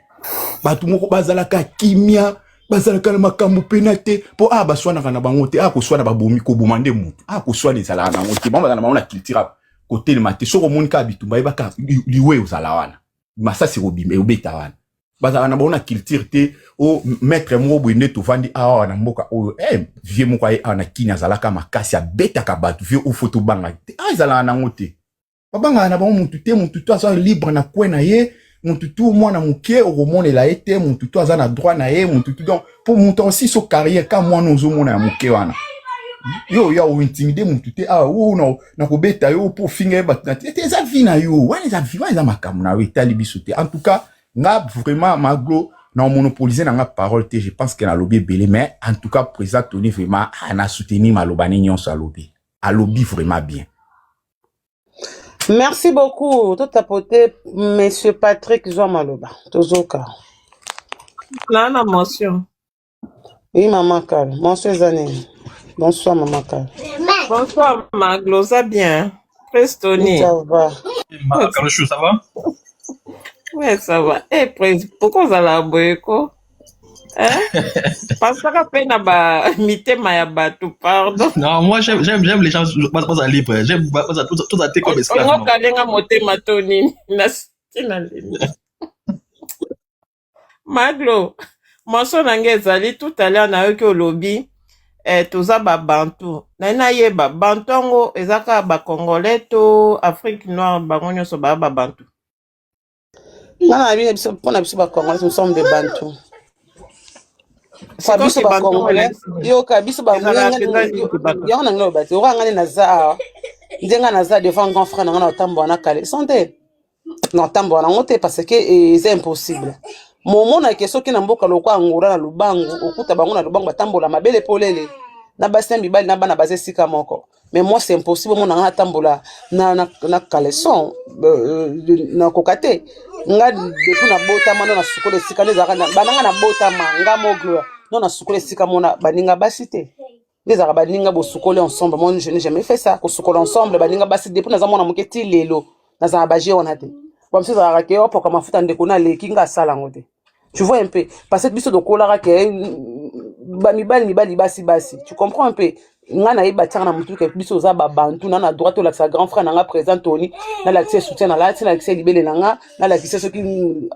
batu moko bazalaka kimia bazalaka na makambo penate po baswana kana bango te ko swana babomi ko bomande mutu ko swana ezala na ngote bamba na maona culture côté le maté soko monika bitumba ebaka liwe uzala wana masasi robimbe obeta wana bazala na bona culture te o maître mo bwende to vandi na mboka oyo vie mo kwa na kinya zalaka makasi abeta ka batu vie o photo banga te ezala na ngote babanga na ba mutu te mutu to aza libre na kwena ye mutu tu mwana muke o romone la ete mutu to aza na droit na ye mutu tu donc pour monter aussi so carrière ka mwana ozo mona ya muke wana yo ya o intimider mutu te no na ko beta yo pour finir batu na te eza vie na yo wana eza vie wana makamu na we tali biso te en tout cas nga vraiment maglo na monopoliser na nga parole te je pense que na lobby belé mais en tout cas président Tony vraiment na soutenir malobani nyonso a lobby vraiment bien. Merci beaucoup tout tapoter monsieur Patrick Jean Maloba tozoka là la mention oui maman Kal monsieur Zané bonsoir maman Kal bonsoir maglo ça bien Prestoni ça va Carlos ça va. Ouais, ça va. Pourquoi vous allez à Boyko? Parce que peine à ba mitema ya batu, pardon. Non, moi j'aime les gens pas à libre. J'aime pas tout à comme esclave. On kalenga motema toni na stina lini. Maglo, monso nange ezali tout à l'heure na yoki au lobby toza ba bantu. Na yeba bantongo ezaka ba congolais to Afrique noire bango nyonso ba bantu. Pour la biso ba congolais nous sommes des bantous. Kwa biso ba congolais yo ka biso ba yo na ngelo bati ora ngani na za ndenga na za devant grand frère na otambo na kale santé na otambo na ngote parce que c'est impossible momo na keso ki na mboka lokwa angura na lubangu okuta bango na lubangu batambola mabele polele na basen bibali na bana bazé sika moko mais moi c'est impossible mon na tambola na caleçon na kokate nga depuis na bota mano na sukole sika les arana bananga na bota manga moglo non na sukole sika mona baninga basité Les Arabaninga bosukole ensemble. Moi, je n'ai jamais fait ça. Kosukole ensemble, baninga basi depuis na zamona muketi lelo. Na zarabaje onate. Comme si ça raké pour comme futa ndekona le kinga sala ngote. Tu vois un peu parce que biso dokola raké mibali basi. Tu comprends un peu? Ngana iba tanga na mutu ke biso za ba bantu na droite la sa grand frère na nga présent Tony na l'accès soutien na la l'accès libélé na l'accès ce qui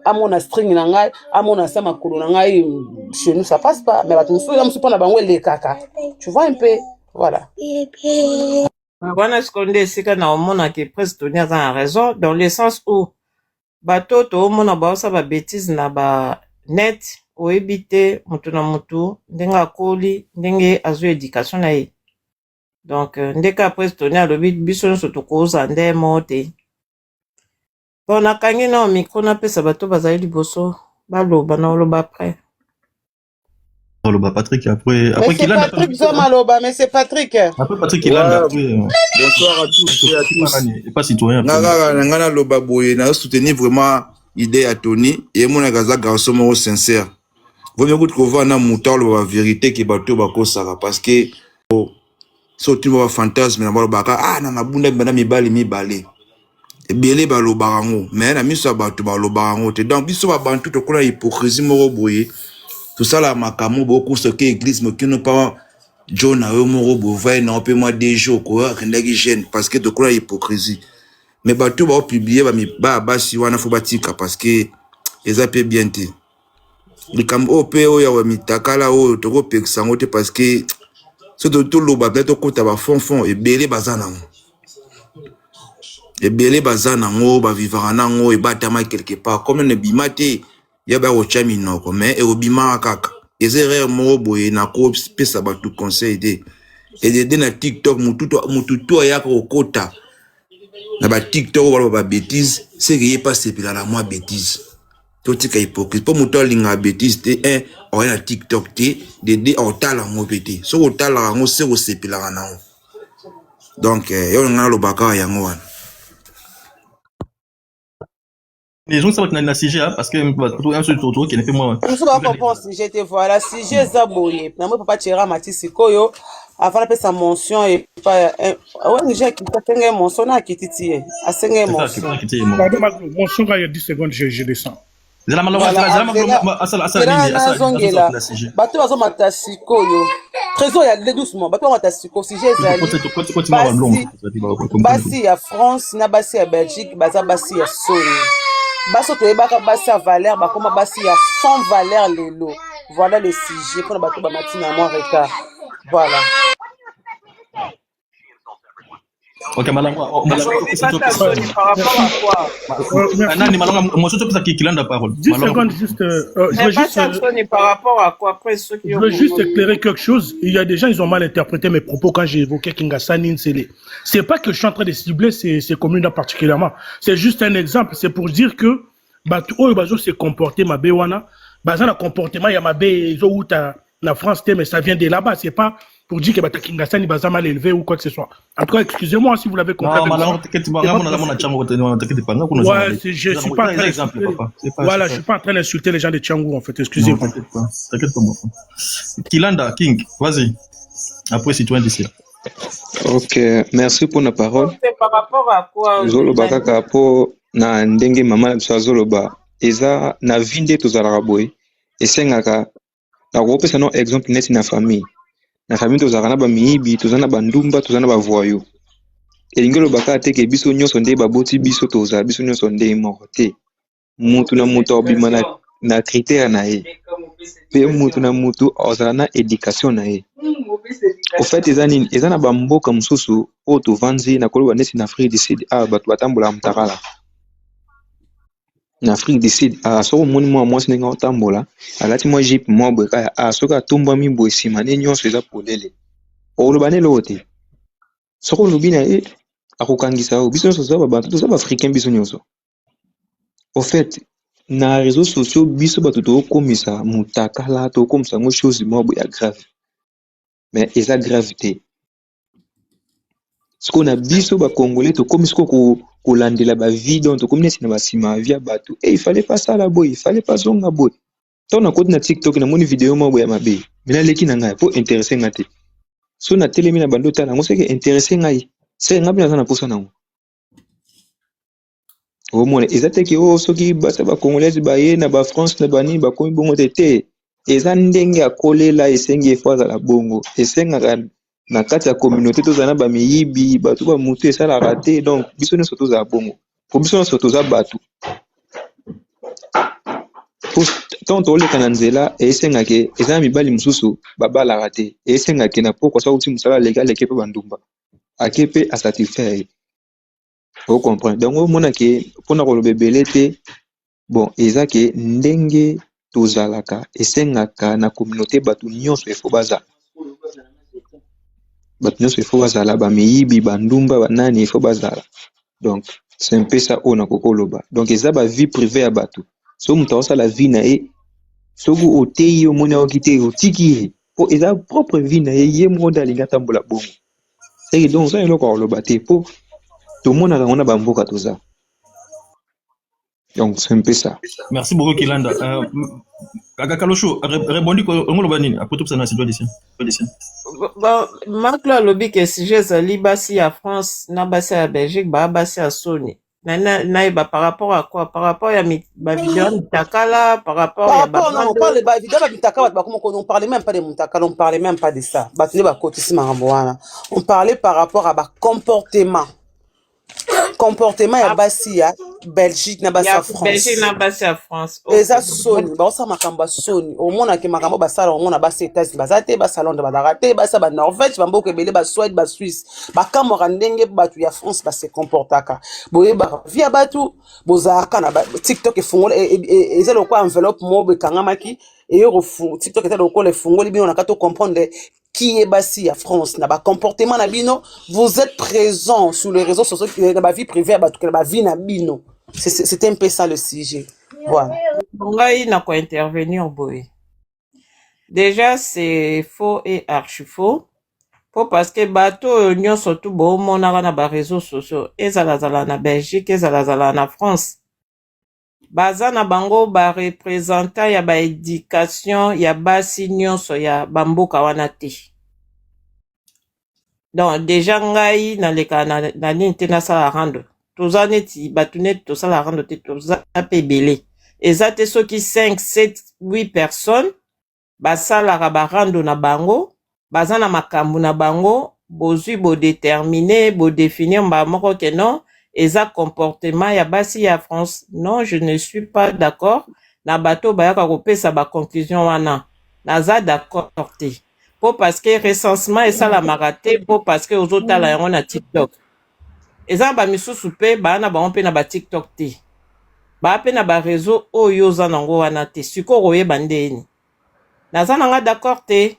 amona string na nga amona sa makolo na nga chez nous ça passe pas mais ba tout ça me pas na bango les kaka. Tu vois un peu voilà. Wana seconde sika na omona ke presque Tony a raison dans le sens où bato to omona ba sa ba bêtise na ba net o ebité mutu na mutu ndenga koli ndenge azu éducation na ye. Donc, ndeka après Tony a lobi biso surtout koza ndemo te. Bon, nakangi na micro na pesa bato bazali liboso baloba na oloba après. Loba Patrick après mais c'est Patrick Zomaloba mais c'est Patrick. Après Patrick il a bonsoir à tous et à tous. Et pas citoyen. Ngana loba boye na soutenir vraiment idée à Tony et mon gaza garçon mo sincère. Vaut mieux que voir na mutalo la vérité qui bato bako sara parce que sorti mo fantasme na baka na bunda bana mibali. Ebele baloba ngo mais na miso bato baloba ngo te donc biso ba bantu to kona hypocrisie mo boye. Tout ça là makamo beaucoup ce que église me qui ne pas John a moro bovain non peu moi des jours quoi kendaki jeune parce que to kona hypocrisie. Mais bato ba publier ba si wana fo batika parce que les appels bien te. Le cambo pe o ya wa mitakala o to ko pekisa ngote parce que ce tout lo ba peut-être ko ta ba fond et belé bazana ngo. Et belé bazana ngo ba vivra na ngo e batama quelque part comme ne bimate ya ba o chami noko mais e obima kaka. Les erreurs mo boye na ko pesa ba tout conseil de. Et de na TikTok mututo ya ko kota. Na ba TikTok wala ba bêtise c'est que y pas sepela la moi bêtise. Tout ce qui est hypocrite. Pour moi, la bêtise, c'est on a TikTok, de on t'a la mauvaise. So on t'a la mauvaise, c'est aussi pile la nan. Donc, on a le baka yangoan. Les gens savent que na sujet parce que tout un seul tour qui ne fait moi. On se va comprendre si j'étais voilà si j'ai zaboyé. Na moi papa tira matisi koyo avant de sa mention et pas ouais j'ai qui t'a mention na qui titi a 5 mention. Mention il y a 10 secondes je descends. Bato bazo matasiko yo trésor ya de doucement bato matasiko si j'ai basi ya France na basi ya Belgique baza basi ya Sony baso to ebaka basi ya valeur bakoma basi ya sans valeur lelo voilà le sujet pour bato ba matina moi retard voilà. Ok, Malangwa, par rapport à quoi? Nani Malangwa, moi je te pose qui la parole. 10 secondes juste. Par rapport à quoi après ceux qui je veux juste éclairer quelque chose. Il y a des gens, ils ont mal interprété mes propos quand j'ai évoqué Kinshasa Ninsele. C'est pas que je suis en train de cibler ces communes-là particulièrement. C'est juste un exemple. C'est pour dire que Bato Bazo s'est comporté ma béwana. Bazan a comportement il y a ma bé ou la France mais ça vient de là-bas. C'est pas pour dire que Kinshasa ni baza mal élevé ou quoi que ce soit. En tout cas, excusez-moi si vous l'avez compris. Ouais, je suis pas en train d'insulter. Voilà, je suis pas en train d'insulter les gens de Tchangou en fait. Excusez-moi. T'inquiète pas moi. Kilanda King, vas-y. Après citoyen d'ici. Ok, merci pour la parole. C'est par rapport à quoi? Zoloba kaka po na ndenge mama biso zoloba eza na vinde tozalaka boye esengaka na kopesa no exemple neti na famille. Na famille tozalaka na ba miyibi tozana ba ndumba tozana ba voyo. Elingi lobaka te ke biso nyonso nde baboti biso tozala biso nyonso nde moko te. Mutu na mutu obima na critère na ye. Pe mutu na mutu ozala na éducation na ye. Au fait eza na ba mboka mususu o to vanzi na koloba neti na Afrique du Sud bato batambola mtakala. Na Afrique du Sud soko moni mwa mwasi ndenge otambola alati mwa jeep mwa boye kaya soki atombwami boye nsima ne nyonso eza polele oloba ne loo te soko olobi na ye akokangisa yo biso nyonso toza babantu toza baafricain biso nyonso. Au fait na réseaux sociaux biso bato tokokomisa mutakala tokokomisa ngo chose mwa boye ya grave mais eza grave te. Siko na biso ba congolais tokomisi ko kolandela ba video tokomi neti na basima via bato il fallait pas ça la boy il fallait pas zonga boy tant na koti na TikTok na moni video mo boya mabe mina leki na ngai po intéresser ngate so na telemi na bando tala ngo seke intéressé ngai se ngapi naza na posa nango omona eza te ke soki basa bacongolaise baye na bafrance na banini bakomi bongo te eza ndenge akolela esengi efo azala bongo esengaka na kati ya communauté tozala na bamiyibi bato bamutu esalaka te donc biso nyonso tozala bongo po biso nyonso toza bato ntango tooleka na nzela esengake eza na mibali mosusu babalaka te esengake na pokwa so uti mosala aleke mpe bandumba ake mpe asatisfaire ocomprendre donc omona ke mpona koloba ebele te bon eza ke ndenge tozalaka esengaka na communauté bato nyonso efo bazala bamiyibi bandumba banani efo bazala donc c'est un peu ça oyo nakoki koloba donc eza bavie privé ya bato so moto aosala vie na ye soki oteyi omoni aoki te otiki ye mpo eza propre vie na ye moko nde alingi atambola bongo eke donc oza eloko ya koloba te mpo tomonaka ngo na bamboka toza donc c'est un peu ça. Merci beaucoup Kilanda. Kalosho, répondis qu'on va nini après tout ça na situation. Bon, maklo alobi ke si ezali basi ya France na basi ya Belgique ba basi ya Sony. Na par rapport à quoi? Par rapport à ma vidéo Mutakala, par rapport à non, on parle de vidéo Mutakala, on parlait même pas de Mutakala, on parlait même pas de ça. On parlait par rapport à comportement. Comportement ya basi ya Belgique na basi ya France. Belgique na basi ya France. Eza Sony, ba osa makamba Sony. Omona ke makambo basala omona basi États-Unis bazate ba salon de badarate ba sa ba Norvège ba mboka ebele ba Suède ba Suisse. Ba kamora ndenge batu ya France ba se comportaka. Boye ba via batu bozaka na TikTok efungola eza lokwa enveloppe mobe kangamaki et refu TikTok était lokwa le fungoli bi on a kato comprendre qui est bassi à France na ba comportement na bino vous êtes présent sur les réseaux sociaux dans ma vie privée ba tout ma vie na bino c'est un peu ça le sujet voilà ngai na ko intervenir boy déjà c'est faux et archi faux parce que bato nyo surtout bo monaka na ba réseaux sociaux ezala na Belgique ezala na France baza na bango ba représentant ya ba éducation ya basi nyonso ya bamboka wana te. Donc déjà ngai na leka na ninte na sala rando. Toza neti batu neti to sala rando te toza pe belé. Eza te soki 5, 7, 8 personnes basala ba rando na bango, baza na makambu na bango, bozui bo déterminer, bo définir mba moko ke non. Eza comportement ya basi ya France. Non, je ne suis pas d'accord. Na bato bayaka kopesa ba conclusion wana. Naza d'accord te. Po parce que recensement esa la marate po parce que aux autres la yango na TikTok. Eza ba misusu pe ba na ba pe na ba TikTok te. Ba pe na ba réseau oyo za nango wana te. Siko roye bandeni. Naza nanga d'accord te.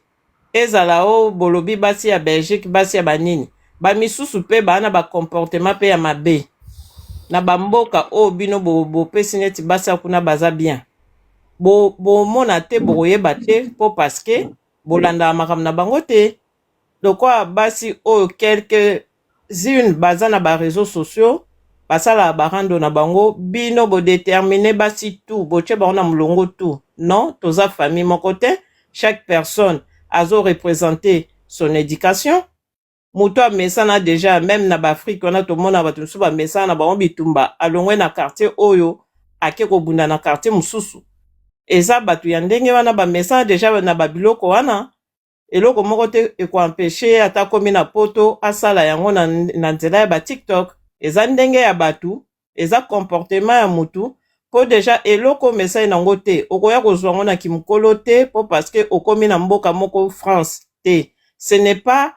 Eza la o bolobi basi ya Belgique basi ya banini. Ba misusu pe ba na ba comportement pe ya mabe na bamboka o bino bo pesi neti basa kuna baza bien bo mona te boyeba te po parce que bolanda makam na bango te lokwa basi o quelques unes baza na ba réseaux sociaux basala barando na bango bino bo déterminer basi tout bo che ba na mulongo tout non toza famille moko te chaque personne azo représenter son éducation. Moto mesana déjà même na Afrique on a tout monde na batu ba mesana ba bitumba alongwe na quartier oyo ake ko bunda na quartier mususu eza batu ya ndenge wana ba mesana déjà na babiloko wana eloko moko te e ko empêcher ata komi na poto asala yango na nzela ya ba TikTok eza ndenge ya batu eza comportement ya mutu po déjà eloko mesana nango te okoya kozwa ngo na kimukolo te po parce que okomi na mboka moko France te ce n'est pas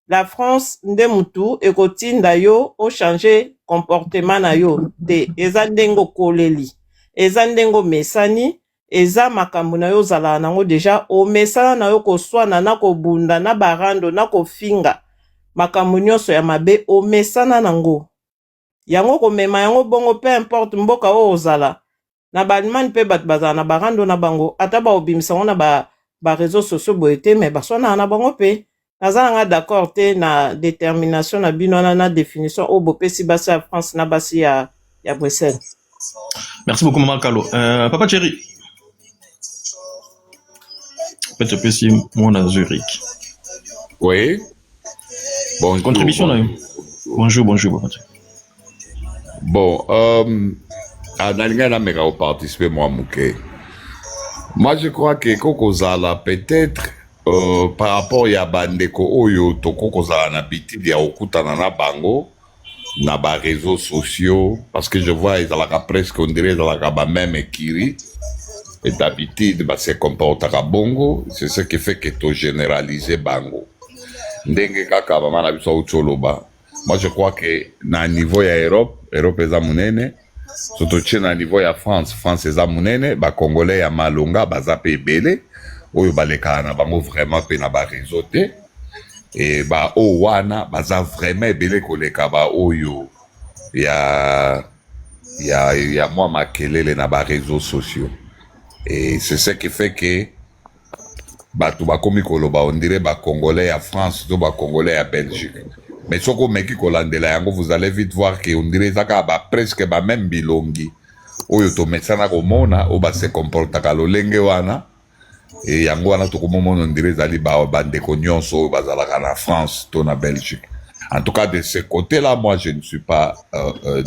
la France nde mutu ekotinda yo o changer comportement na yo te eza ndengo koleli eza ndengo mesani eza makambo na yo zala nango déjà o mesana na yo koswana na kobunda na barando na kofinga makambo nyonso ya mabe o mesana nango yango komema yango bongo peu importe mboka o ozala na balimani pe bat bazala na barando na bango ata ba obimisa ngo na ba réseaux sociaux boete mais baswana na bango pe. Nazanga d'accord te na détermination na bino na définition au bopesi basi ya France na basi ya Bruxelles. Merci beaucoup Maman Kalo. Papa Thierry. Peut-être aussi mon à Zurich. Oui. Bonjour. Contribution là. Bonjour. Bon, Analinga mega au participer moi mouké. Moi je crois que Kokozala peut-être par rapport à Bandeko Oyo to Kokozala na bitidi ya okutana na bango na ba réseaux sociaux parce que je vois ils ont presque on dirait dans la même écurie et d'habitude bah se comporte à bongo, c'est ce qui fait que to généraliser bango. Ndenge kaka ba mana biso ucholoba. Moi je crois que na niveau ya Europe eza munene. Surtout na niveau ya France eza munene, ba Congolais ya malonga baza pe ebele, oyo baleka na bango vraiment pe na ba réseau te. Et ba o wana baza vraiment ebele koleka ba oyo ya moi makelele na ba réseaux sociaux. Et c'est ce qui fait que batu bakomi koloba on dirait ba Congolais ya France to ba Congolais ya Belgique. Mais ce qu'on meki kolandela yango, vous allez vite voir que on dirait ça ba presque ba même bilongi. Oyo to mesana ko mona o ba se comporta ka lolenge wana. Et yango wana to ko mona on dirait zali ba bande ko nyonso ba zalaka na France to na Belgique. En tout cas de ce côté-là, moi je ne suis pas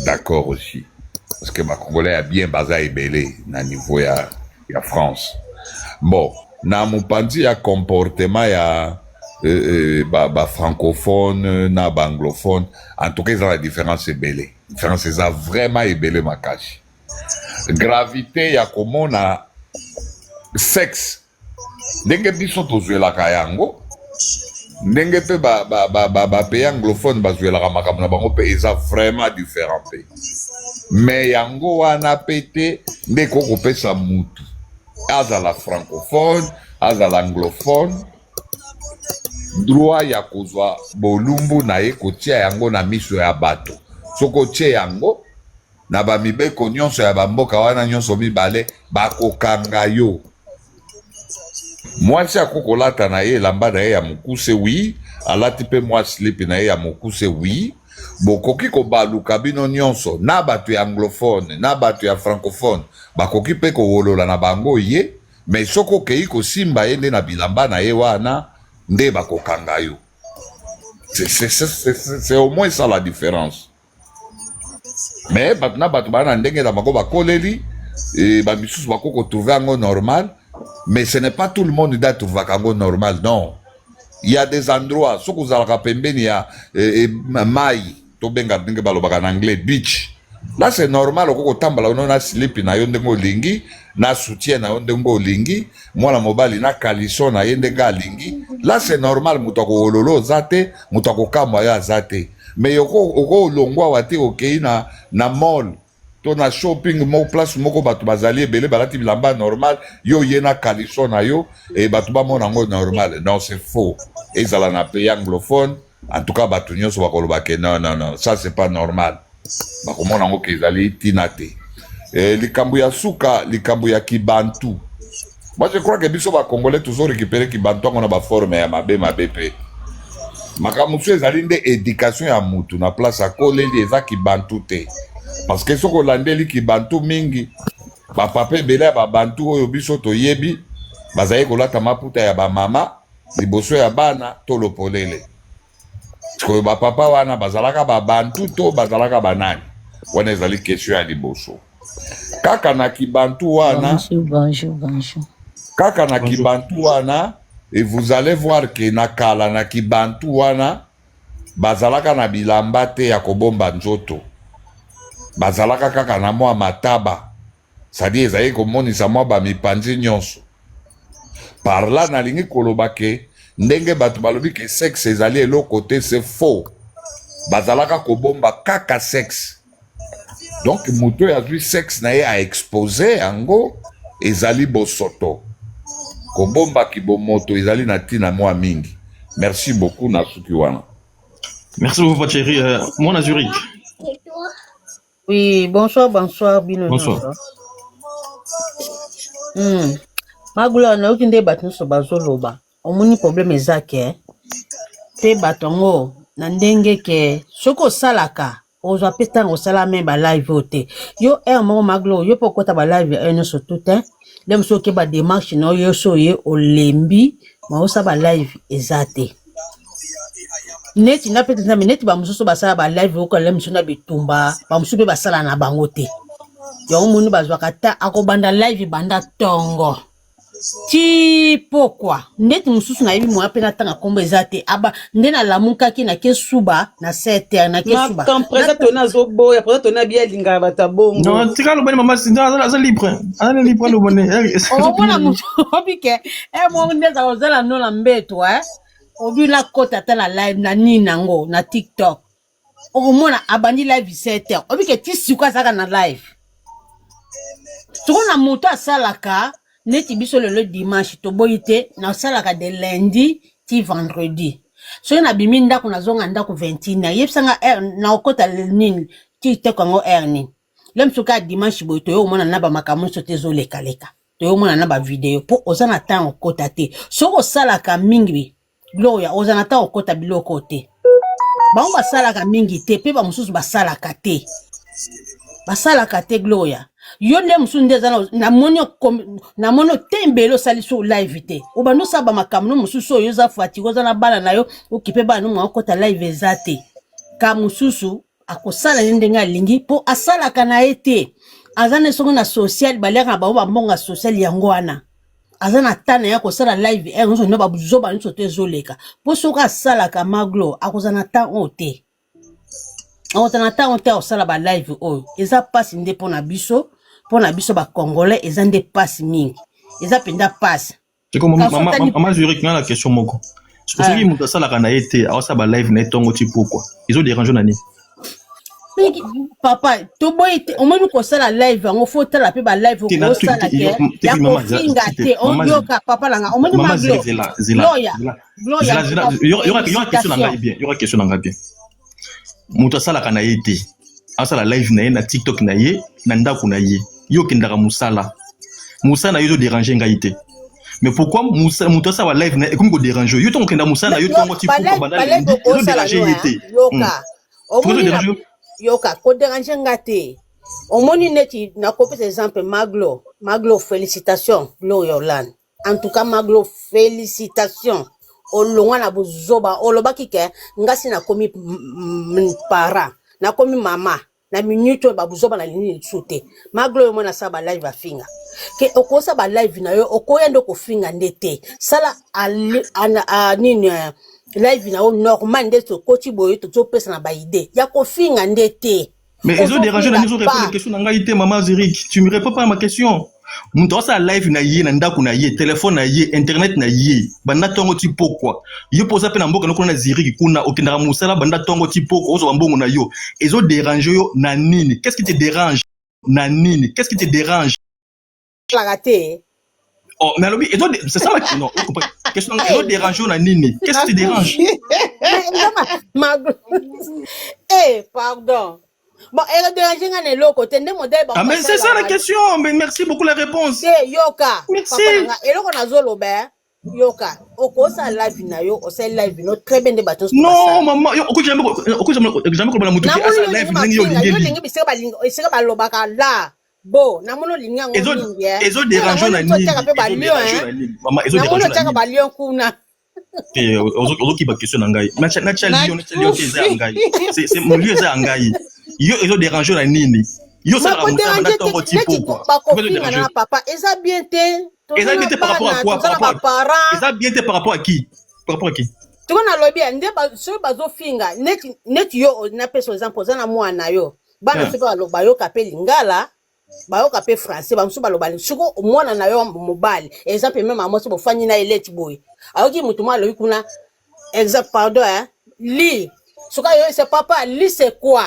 d'accord aussi. Parce que ma Congolais a bien basé ebele na niveau ya France. Bon, na mupandi ya comportement ya francophone, na anglophone, en tout cas, ils ont la différence ebele. La différence est vraiment ebele makashi. Gravité ya komona sexe. Ndenge biso tozuelaka yango. Ndenge pe pays anglophone bazuelaka makambo na bango pe eza vraiment différent pe. Mais yango wana pete ndeko kopesa mutu. Azala francophone, azala anglophone. Droit ya kozwa bolumbu na ye kotia yango na miso ya bato. Soko tie yango na ba mibeko nyonso ya bamboka wana nyonso mibale bakokanga yo. Mwasi akokolata na ye lamba na ye ya mokuse wi, alati pe mwasi lipi na ye ya mokuse wi. Bokoki kobaluka bino nyonso na bato ya anglophone na bato ya francophone bakoki pe kowolola na bango ye, mais soko kei kosimba ye nde na bilamba na ye wana nde bakokanga yo. C'est au moins ça la différence. Mais batna batu bana ndenge na bango bakoleli et ba misusu bakoko trouver ango normal, mais ce n'est pas tout le monde qui trouve ango normal, non. Il y a des endroits soko zalaka pembeni ya mai to benga ndenge balobaka en anglais beach. Là c'est normal okoko tambala ono na slip na yo ndenge olingi, na soutien na yo ndenge olingi, mwana mobali na caleçon na ye ndenge alingi. Là c'est normal mutu akololo zate, mutu akokamba yo azate. Mais oko longwa wate okei na mall to na shopping mo place moko batu bazali ebele balati bilamba normal, yo ye na caleçon na yo et batu ba mona ngo normal. Non, c'est faux. Ezala na pays anglophone, en tout cas batu nyonso bakoloba ke non, ça c'est pas normal. Bakomona ngo ke ezali tinate. Likambo ya suka, likambo ya kibantu. Moi je crois que biso ba Congolais toujours récupérer kibantu on a ba forme ya mabe pe. Makamusu ezali nde éducation ya mutu na place akoleli eza kibantu te. Parce que soko landeli kibantu mingi ba papa ebele ba bantu oyo biso toyebi bazali kolata maputa ya ba mama liboso ya bana to lopolele. Parce ba papa wana bazalaka ba bantu to bazalaka banani. Wana ezali question ya liboso. Kaka na kibantu wana Bonjour. Kaka na kibantu wana, et vous allez voir que na kala na kibantu wana bazalaka na bilamba te ya kobomba nzoto. Bazalaka kaka na mwa mataba. C'est-à-dire ezali komonisa mwa ba mipanzi nyonso. Par là nalingi koloba ke ndenge batu balobi ke sexe ezali eloko te, c'est faux. Bazalaka kobomba kaka sexe. Donc muto ya zwi sexe na ye a exposé yango ezali bosoto. Kobomba kibomoto ezali na tina mwa mingi. Merci beaucoup na suki wana. Merci beaucoup Pacheri. Mon à Zurich. Oui, bonsoir, Bino. Bonsoir. Magula na uti nde batu so bazoloba. Omuni problème ezake. Te batongo na ndenge ke soko salaka ozwa petango sala me ba live ote. Yo mo maglo yo pokota ba live eno so tout hein. Dem so ke ba démarche no yo so ye olembi ma osa ba live ezate. neti na pete nzambe neti bamosusu basala balive okolela misu na bitumba bamosusu mpe basala na bango te yango moni bazwaka ta akobanda live banda tongo ti pokwa ndeti mosusu nayebi moya mpe natanga kombo eza te aba nde nalamukaki nake suba na 7h nake suba presa toni azoboya presa toni abi alingaka bato ya bongo non tika lobani mama sinza aza libre lobone omona mosu obike mo nde eza kozala no na mbeto obi nakota ata na live na nini nango na tiktok okomona abandi live 7h obike ti siku azalaka na live sikoyo na moto asalaka neti biso lelo dimanche toboyi te nasalaka de lundi ti vendredi soki nabimi ndako nazonga ndako 21 yebisanga na okota nini ti teko yango heure nini lem soki ya dimanche boye toyo komona na bamakambo nyonso te ezolekaleka toyo komona na bavideo mpo oza na ntango okota te soki osalaka mingi gloria oza na ntango okota biloko te bango basalaka mingi te mpe bamosusu basalaka te gloria yo nde mosusu nde eza namoni otembele osali so live te obanda osala bamakambo no mosusu oyo oza fatike oza na bana na yo okipe bana no mwa okota live eza te ka mosusu akosala ye ndenge alingi mpo asalaka na ye te aza na songo na social baliaka na bango bambonga social yango wana aza na ta na ye akosala live nyonso no bazoba nyonso te ezoleka mpo soki asalaka maglo akoza na ta oyo te akoza na ta oyo te akosala balive oyo eza pasi nde mpo na biso bakongolais eza nde pasi mingi eza mpenza pasi mama Zurich nga na question moko soki moto asalaka na ye te aosala balive na ye ntongo ti pokwa ezoderange na nini papa toboyi te omoni kosala live yango fo tala mpe balive okosala te ya kofinga te oyoka papa nanga omoni yoka question na ngai bien moto asalaka na ye te asala live na ye na tiktok na ye na ndako na ye yo okendaka mosala na yo ezoderange ngai te mais pourquoi moto asala live na ye ekomi koderange yo ntongo okenda mosala na yo ntongo ezoderange ye te yoka koderange nga te omoni neti nakopesa exemple maglo félicitation gloria Holland en tout cas maglo félicitation olongwa na bozoba olobaki ke ngasi nakomi para nakomi mama na minute babuzoba na lini lisuté maglo yo mona sa ba live afinga ke okosa ba live na yo okoyendo kofinga ndete sala nini live na yo normal ndete koti boyo to pesa na ba idée ya kofinga ndete mais ezo déranger na nizo répondre question na ngai te mama Zurich tu me réponds pas à ma question moto asala live na ye na ndako na ye telefone na ye internet na ye banda tongo ti pokwa yo poza pe na mboka nokona na Zurich kuna okendaka mosala banda tongo ti pokwa ozo bambongo na yo ezo déranger yo na nini qu'est-ce qui te dérange na nini qu'est-ce qui te dérange raté oh mais alobi c'est ça la question ezo déranger yo na nini qu'est-ce qui te dérange pardon. Bon, elle dérange nga ne loko te nde modèle ba. Ah mais c'est ça la question, mais merci beaucoup la réponse. Yoka. Merci. Eloko na zolo ba. Yoka. Oko sa live na yo, o sa live no très bien de bateau. Non, maman, yo jamais ko bana mutu ki asa live ngi yo lingi. Yo lingi biseka ba lobaka la. Bo, na mono lingi ngo lingi. Ezo dérange na nini? Maman, ezo dérange na nini? Ba lion kuna. Ozo ki ba question na ngai. Na lion te za ngai. C'est mon lieu za ngai. Yo ezo déranger na nini yo sala musala tongo tipo quoi na papa eza bien te par rapport à quoi eza bien te par rapport à qui tu connais lobi nde ba so bazo finga net yo na pesa exemple za na mwana yo bana so ba yo kapeli ngala ba yo kapeli français ba musu ba lobali siko mwana na yo mobile exemple même amo so bofanyi na eleti boy ayoki mutu mwa lobi kuna exemple pardon li soka yo c'est papa li c'est quoi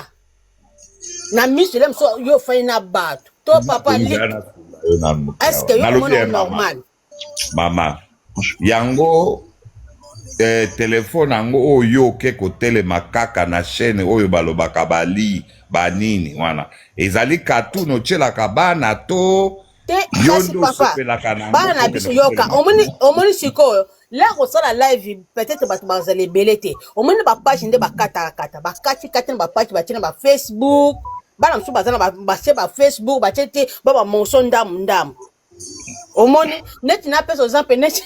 na misu lem so yo faina bat to papa li est-ce que yo mono normal mama yango téléphone yango oyo ke ko telema kaka na chaîne oyo balobaka bali banini wana ezali katuno chelaka bana to yondo sopelaka na bana biso yoka omoni sikoyo là on sala live peut-être ba les belete omoni ba page nde ba kata ba kati ba page ba tina ba Facebook bana msu bazana ba Facebook ba tete ba monso ndam omoni net na peso exemple net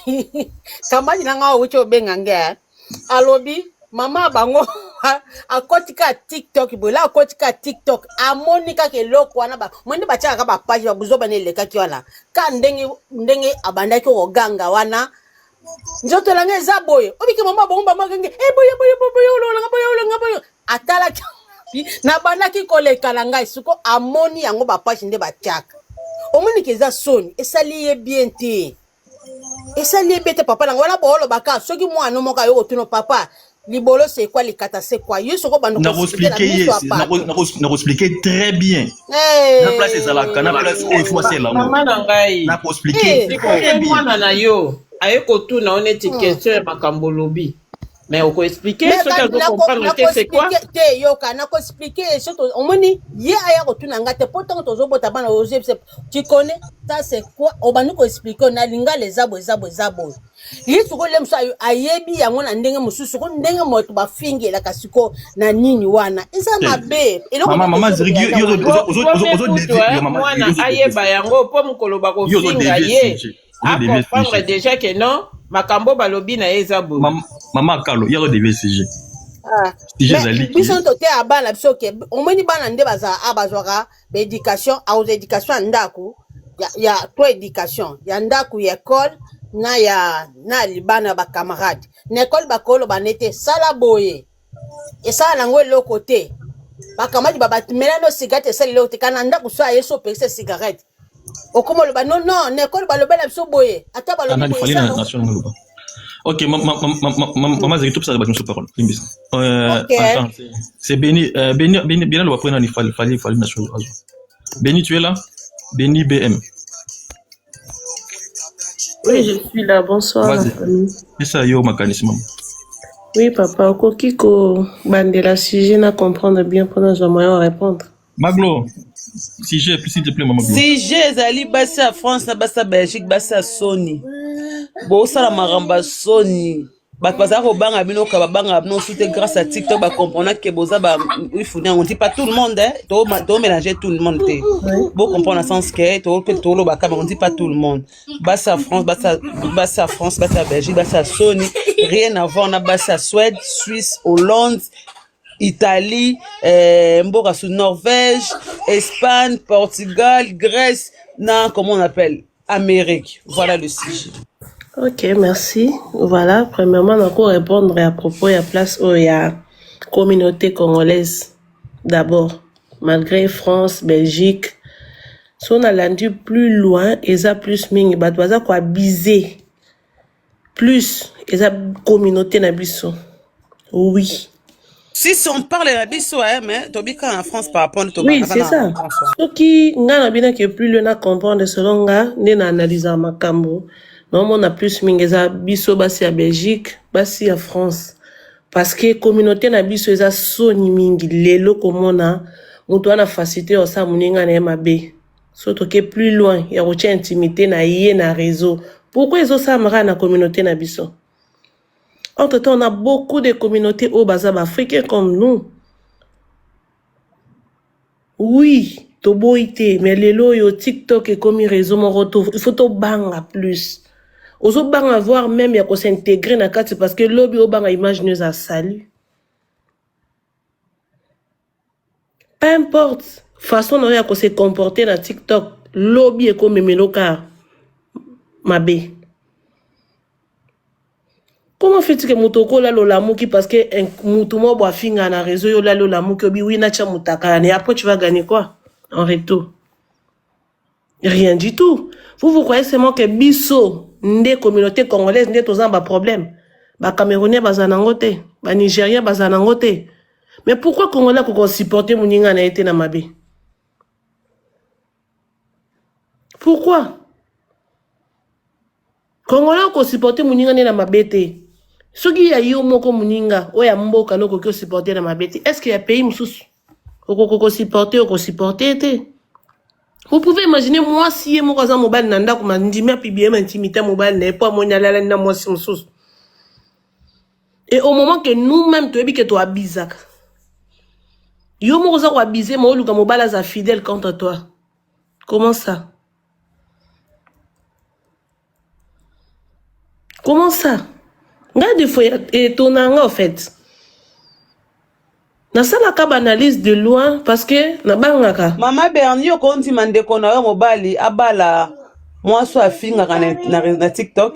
kamani na nga wucho benga nge alobi mama bango akotika TikTok bola akotika TikTok amonika ke loko wana ba mwende bachaka ba page babuzo bane leka kiwala ka ndenge abandaki oganga wana njoto langa eza boye obiki mama bomba magenge boye atala na bandaki koleka na ngai suko amoni yango ba page nde bachaka omoni ke eza soni esali ye bien te esali bete papa nanga wana bolo baka soki mwana moka yo tuno papa libolo c'est quoi likata c'est quoi yo soko bando na expliquer très bien na place ezalaka na place efo c'est là mama na ngai na expliquer très bien mwana na yo aye kotuna oneti question ya makambo lobi mais on peut expliquer ce qu'elle doit comprendre que c'est quoi te yoka na ko expliquer surtout omoni ye aya kotuna ngate pourtant tozo bota bana oser tu connais ça c'est quoi obanu ko expliquer na linga les abo lisuko lemso ayebi yango na ndenge mususu ko ndenge moto bafingela kasiko na nini wana eza mabe mama zirigi yo mwana ayeba yango po mukolo bakofinga ye a comprendre déjà que non makambo balobi na eza bo mama Carlo yaro devait siger biso tote abana biso ke omoni bana nde bazwaka éducation aux éducation ndako ya to éducation ya ndako ya école na libana ba camarade na école bakolo banete sala boye esala nango eloko te bakamadi babatumela no cigarette esala eloko te kana ndako so ayeso pesa cigarette okomo loba non na école balobela biso boye ata balobi boye ok maman zaki tout ça ba parole attends c'est Béni le va prendre il fallait national Béni tu es là Béni BM. Oui, je suis là. Bonsoir, ma famille. C'est ça, yo, mécanisme. Oui, papa. Okokiko, bandela, sujet, na comprendre bien pendant que je moyen répondre. Maglo, sujet, s'il te plaît, maman. Sujet, Zali, Bassa France, Bassa Belgique, Bassa Sony. Bon, ça, la maramba Sony. Baza robanga bino ka babanga bino soute grâce à TikTok ba comprendre que boza ba il faut on dit pas tout le monde hein to mélanger tout le monde té bon comprendre dans sens que to lo ba on dit pas tout le monde Bassa France Bassa Belgique Bassa Sony rien à voir na Bassa Suède Suisse Hollande Italie mboka sous Norvège Espagne Portugal Grèce na comment on appelle Amérique voilà le sujet. Ok, merci. Voilà, premièrement, on va répondre à propos de la place où il y a communauté congolaise. D'abord, malgré France, Belgique, si on a landu plus loin, ils ont plus ming, bah, doit quoi biser. Plus, ils ont communauté na biso. Oui. Si on parle de biso, mais tobika en France par rapport à oui, c'est ça. Ce qui, n'a bien que plus loin à comprendre selon nga, n'a analysé ma cambo. Non, on a plus mingeza biso basi à Belgique, basi à France. Parce que communauté na biso eza soni mingi lelo komona mutu ana facilité osa muninga na mabe. Surtout que plus loin, ya roche intimité na yé na réseau. Pourquoi ils ont ça na communauté na biso? Entre-temps, on a beaucoup de communautés au bazar africains comme nous. Oui, toboité, mais lelo yo TikTok et comme réseau mon retour, il faut to banga plus. Aux autres bancs à voir même, il y a qu'on s'intégrer dans la carte parce que l'objet au banc à imagineuse à salut. Peu importe, façon dont il y a qu'on s'est comporté dans TikTok, l'objet est comme Meloka, ma bé. Comment fait-il que Moutoko la lolamu qui parce que un Moutouma boit finga na réseau yo la lolamu qui obi oui na cha moutaka et après tu vas gagner quoi en retour? Rien du tout. Vous croyez seulement que biso des communautés congolaises n'est pas un problème. Ba Camerounais bazanangote, ba Nigériens bazanangote. Mais pourquoi Congolais qu'on supporter Mouninga na été na mabe? Pourquoi? Congolais qu'on supporter Mouninga na mabete. Ce qui y a eu moko Mouninga, ou ya mboka no ko supporter na mabete. Est-ce qu'il y a pays moussous? Ko supporter ou ko supporter te? Vous pouvez imaginer moi si mon cousin mobile nanda comme dit mais puis bien intimité mobile n'est pas mon yala na moi si moussous. Et au moment que nous-mêmes tu es que toi bizarre. Yo mon cousin wa bizé moi luka mobile as fidèle contre toi. Comment ça? Comment ça? Regarde des fois étonnant en fait. nasalaka banalise de loin parce que nabangaka mama Bernie okonti mandeko na yo mobali abala mwaso afingaka na TikTok.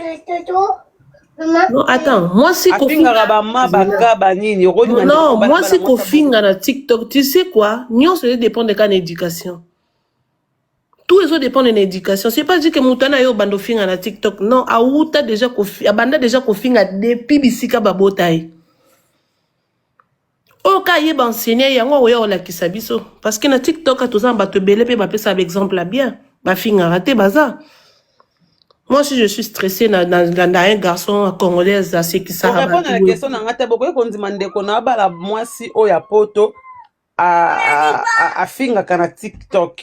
Non, attends, moi si non, moi si kofinga na TikTok, tu sais quoi? Nous ça dépend de quelle éducation. Tout les autres dépend de l'éducation. C'est pas dire que moutana yo bando finga na TikTok. Non, auta déjà kofi, abanda déjà kofinga depuis bisika babotai. Oka yeba enseigner yango oya ola kisabiso parce que na TikTok atozan bato belé pe ba pesa exemple la bien. Ba finga raté baza. Moi, si je suis stressée dans un garçon congolais, c'est qui ça. Pour répondre à la question, on demande qu'on a la moi si oya poto a finga kana TikTok.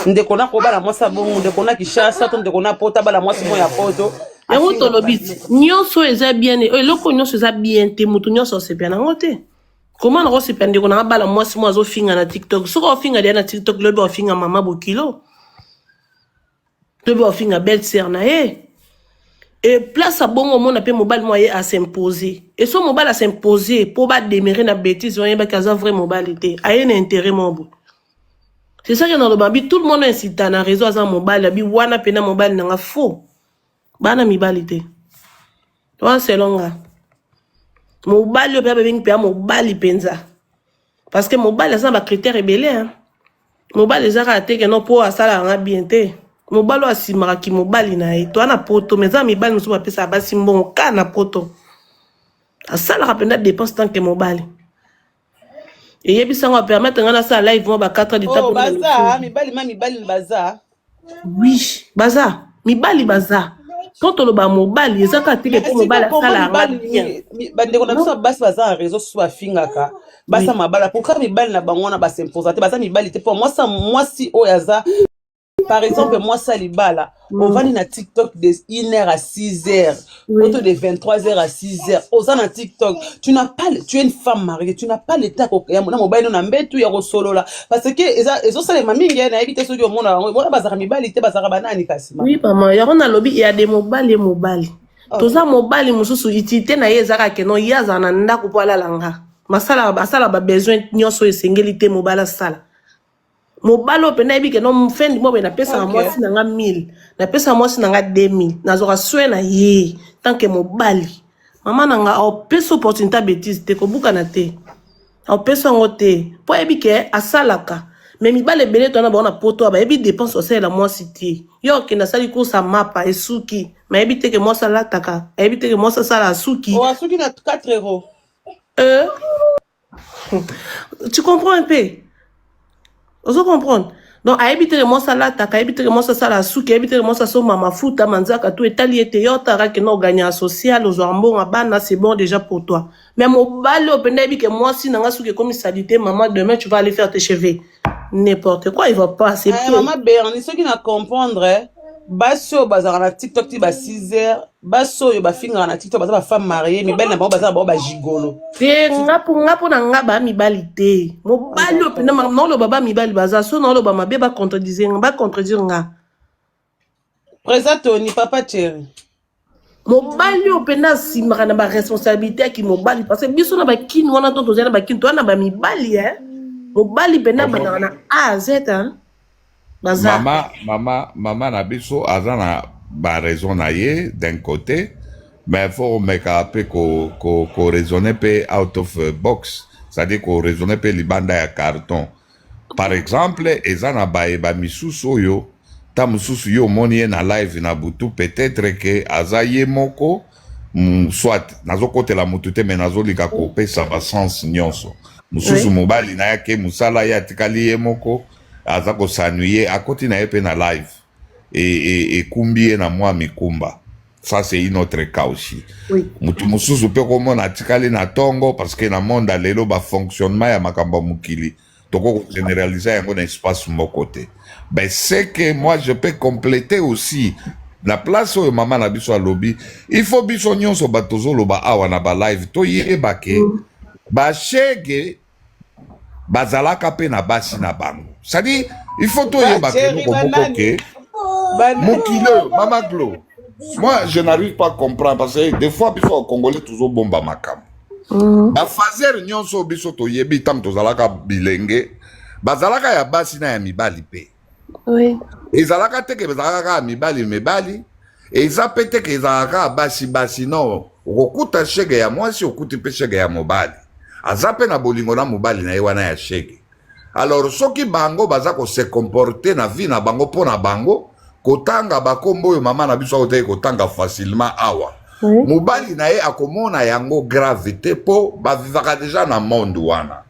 Ndekona ko bala moi sabon, ndekona kishasa, ndekona pota bala moi si moya poto. Et on te le dit, nyonso eza bien, et loko nyonso eza bien, te mutu nyonso se bien ngote. Comment on se pende qu'on a bala moi si moi zo finga na TikTok. So ko finga na TikTok, le ba finga mama bokilo. Tu vas finir belle sœur nae et place à bon moment on peut mobile moyen à s'imposer et son mobile à s'imposer pour pas démarrer na bêtise on y a qu'à vrai mobilité a un intérêt mon bout c'est ça que dans le babi tout le monde incite na réseau à mobile bi wana pena mobile na faux bana mibalité toi c'est longa mobile yo pe bien mobile penza parce que mobile ça ba critère rebelle hein mobile les a que non pour ça la bien té mobalo asimaka ki mobali na ye to ana poto mais za mibali musu bapesa basi mbongo ka na poto asala rapenda dépense tant que mobali et yebisa ngo permettre ngana sa live mo ba 4 du temps oh baza mibali baza oui baza mibali baza quand on le ba mobali ezaka tike pour mobali asala mibali bandeko na biso basi baza en réseau so afingaka basa mabala pourquoi mibali na bango na ba s'imposer baza mibali te pour moi si oyaza. Par exemple, moi, Salibala, on va na TikTok de 1h à 6h, autour de 23h à 6h. On va na TikTok. Tu es une femme mariée, tu n'as pas l'état qu'on a mon mobile, on a mis tout y solo là. Parce que, ils ont ça les mamies, ils ont évité ce que mon on a bazar mibali, bazar banani kasima. Oui, maman, il y a un lobby, il y a des mobiles et mobiles. Tout ça, mobile, mususu, utilité na yezaka ke non yaza na ndako po ala langa. Masala, basala ba besoin nyonso esengeli mobile sala. Mobalo pena ebi ke non fin du mois na pesa moi si nanga 1000 na pesa moi si nanga 2000 na zora soin na ye tant que mobali mama nanga au pesa opportunité bêtise te ko buka na te au pesa ngote po ebi ke asalaka mais mibale belé to na ba na poto ba ebi dépense au la moi cité yo ke na sali ko sa mapa esuki mais ebi te ke moi sala taka ebi te ke moi sala suki oh suki na 4 euros tu comprends un peu. Vous comprenez? Donc, à éviter moi ça là, à éviter moi ça la souki, à éviter moi ça so mama futa manzaka tout étali était yo tara que non gagnant social aux jambon à bana c'est bon déjà pour toi. Mais mon balo penebi que moi si nanga souki comme salité maman demain tu vas aller faire tes cheveux. N'importe quoi, il va pas c'est maman Bernie ceux qui n'a comprendre baso bazar na TikTok ti ba 6h baso yo ba finga na TikTok baza ba femme mariée mais belle na ba bazar ba gigolo ngapo na ngaba mibalité mobali opena non lo baba mibali baza so non lo ba mabe ba contredire nga présente Tony papa chéri mobali opena simaka na ba responsabilité ki mobali parce que biso na ba kin wana to tozana ba kin to na ba mibali hein mobali pena ba na A Z hein Mama na biso azana ba raison na ye d'un côté mais faut me capter ko raisonner pe out of box c'est-à-dire ko raisonner pe libanda ya carton par exemple ezana ba misusu yo ta mususu yo moni na live na butu peut-être que azaye moko soit nazo kote la mutute mais nazo lika ko pesa ba sens nyonso mususu mobali na yake musala ya tikali ye moko azako s'ennuyer à côté na epe na live et kumbie na moi mikumba ça c'est une autre cas aussi mutu mususu pe komo na tikali na tongo parce que na monde lelo ba fonctionnement ya makamba mukili toko généraliser yango na espace mon côté ben c'est que moi je peux compléter aussi la place où maman na biso lobby il faut biso nyonso batozo loba awa na ba live to yeba ke ba shege bazalaka pe na basi na bango c'est-à-dire il faut tout yeba ke mokile mama Glo moi je n'arrive pas à comprendre parce que des fois biso au Congolais toujours bomba makam bafazer nyonso biso toyebi ntango tozalaka bilenge bazalaka ya basi na ya mibali mpe ezalaka te ke bazalaka ya mibali eza mpe te ke ezalaka ya basi no okokuta shege ya mwasi okuti mpe shege ya mobali aza mpe na bolingo na mobali na ye wana ya shege. Alors soki bango baza kose comporte na vie na bango mpo na bango kotanga bakombo oyo mama na biso akotaki kotanga facilement awa mobali na ye akomona yango grave te mpo bavivaka deja na monde wana.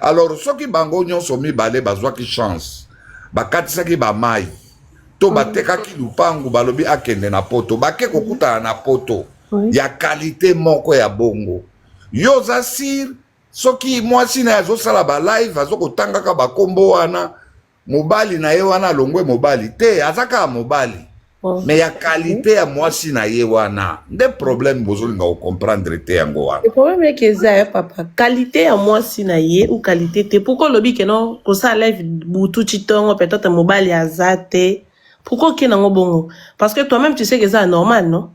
Alors soki bango nyonso mibale bazwaki chance bakatisaki bamai to batekaki lupangu balobi akende na poto bake kokutana na poto ya kalite moko ya bongo yo za sir soki mwasi na ye azosala balive azokotangaka bakombo wana mobali na ye wana alongwe mobali te azaka mobali me ya kalite ya mwasi na ye wana nde problème bozolinga ocomprendre te yango wana. Le problème est que ça papa qualité ya mwasi na ye ou qualité te pourquoi lobi ke non ko sa live butu chitongo peut-être mobali azate pourquoi ke nango bongo parce que toi-même tu sais que ça normal non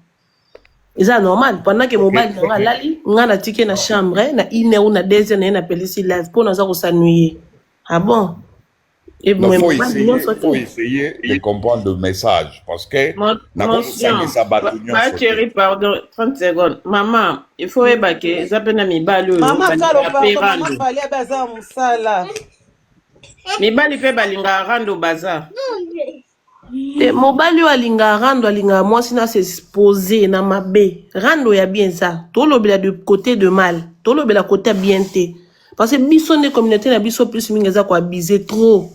c'est normal pendant que mobali nga lali nga na tike na chambre na ine ou na deuxième na pelisi live pour naza ko s'ennuyer. Ah bon? Et bon, faut essayer de comprendre le message parce que chérie, pardon, 30 secondes. Maman, il faut ébaquer. Ça peut mi balu. Maman, bazar musala. Mi bali fait balinga rando bazar. Mobali alinga rando alinga moi sina se poser na mabe. Rando ya bien ça. Tout le bela du côté de mal. Tout le bela côté bien té. Parce que biso ne communauté na biso plus mingeza ko abuser trop.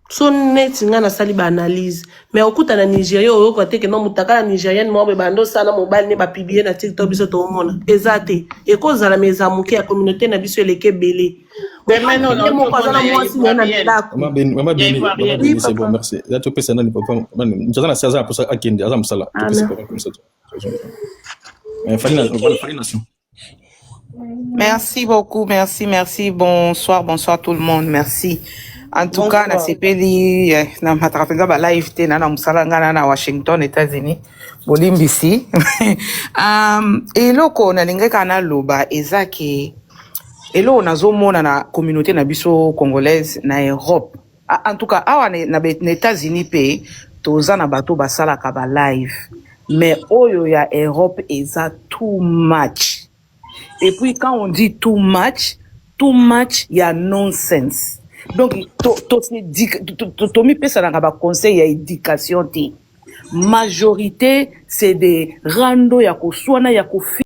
So net nga na sali ba analyse mais okuta na Nigeria oyo ko teke no mutaka na Nigérienne mo be bando sana mobile ne ba publier na TikTok biso to mona ezate e ko zala meza muke ya communauté na biso eleke belé mais maintenant mo ko zala moi si na ndako maman bien c'est bon merci là tu peux ça dans papa nous allons ça pour ça akende azam sala c'est pas comme ça merci beaucoup merci bonsoir tout le monde merci. En tout cas, na sepeli na matrapenza ba live te na musala ngana na Washington, États-Unis, bolimbisi. Eloko na lingeka na loba ezaki elo nazomona na communauté na biso congolaise na Europe. En tout cas, awa na États-Unis pe toza na bato basala ka ba live. Mais oyo ya Europe eza too much. Et puis quand on dit too much, ya nonsense. Donc, Tommy peut ça dans conseil à éducation. Majorité, c'est des rando ya ko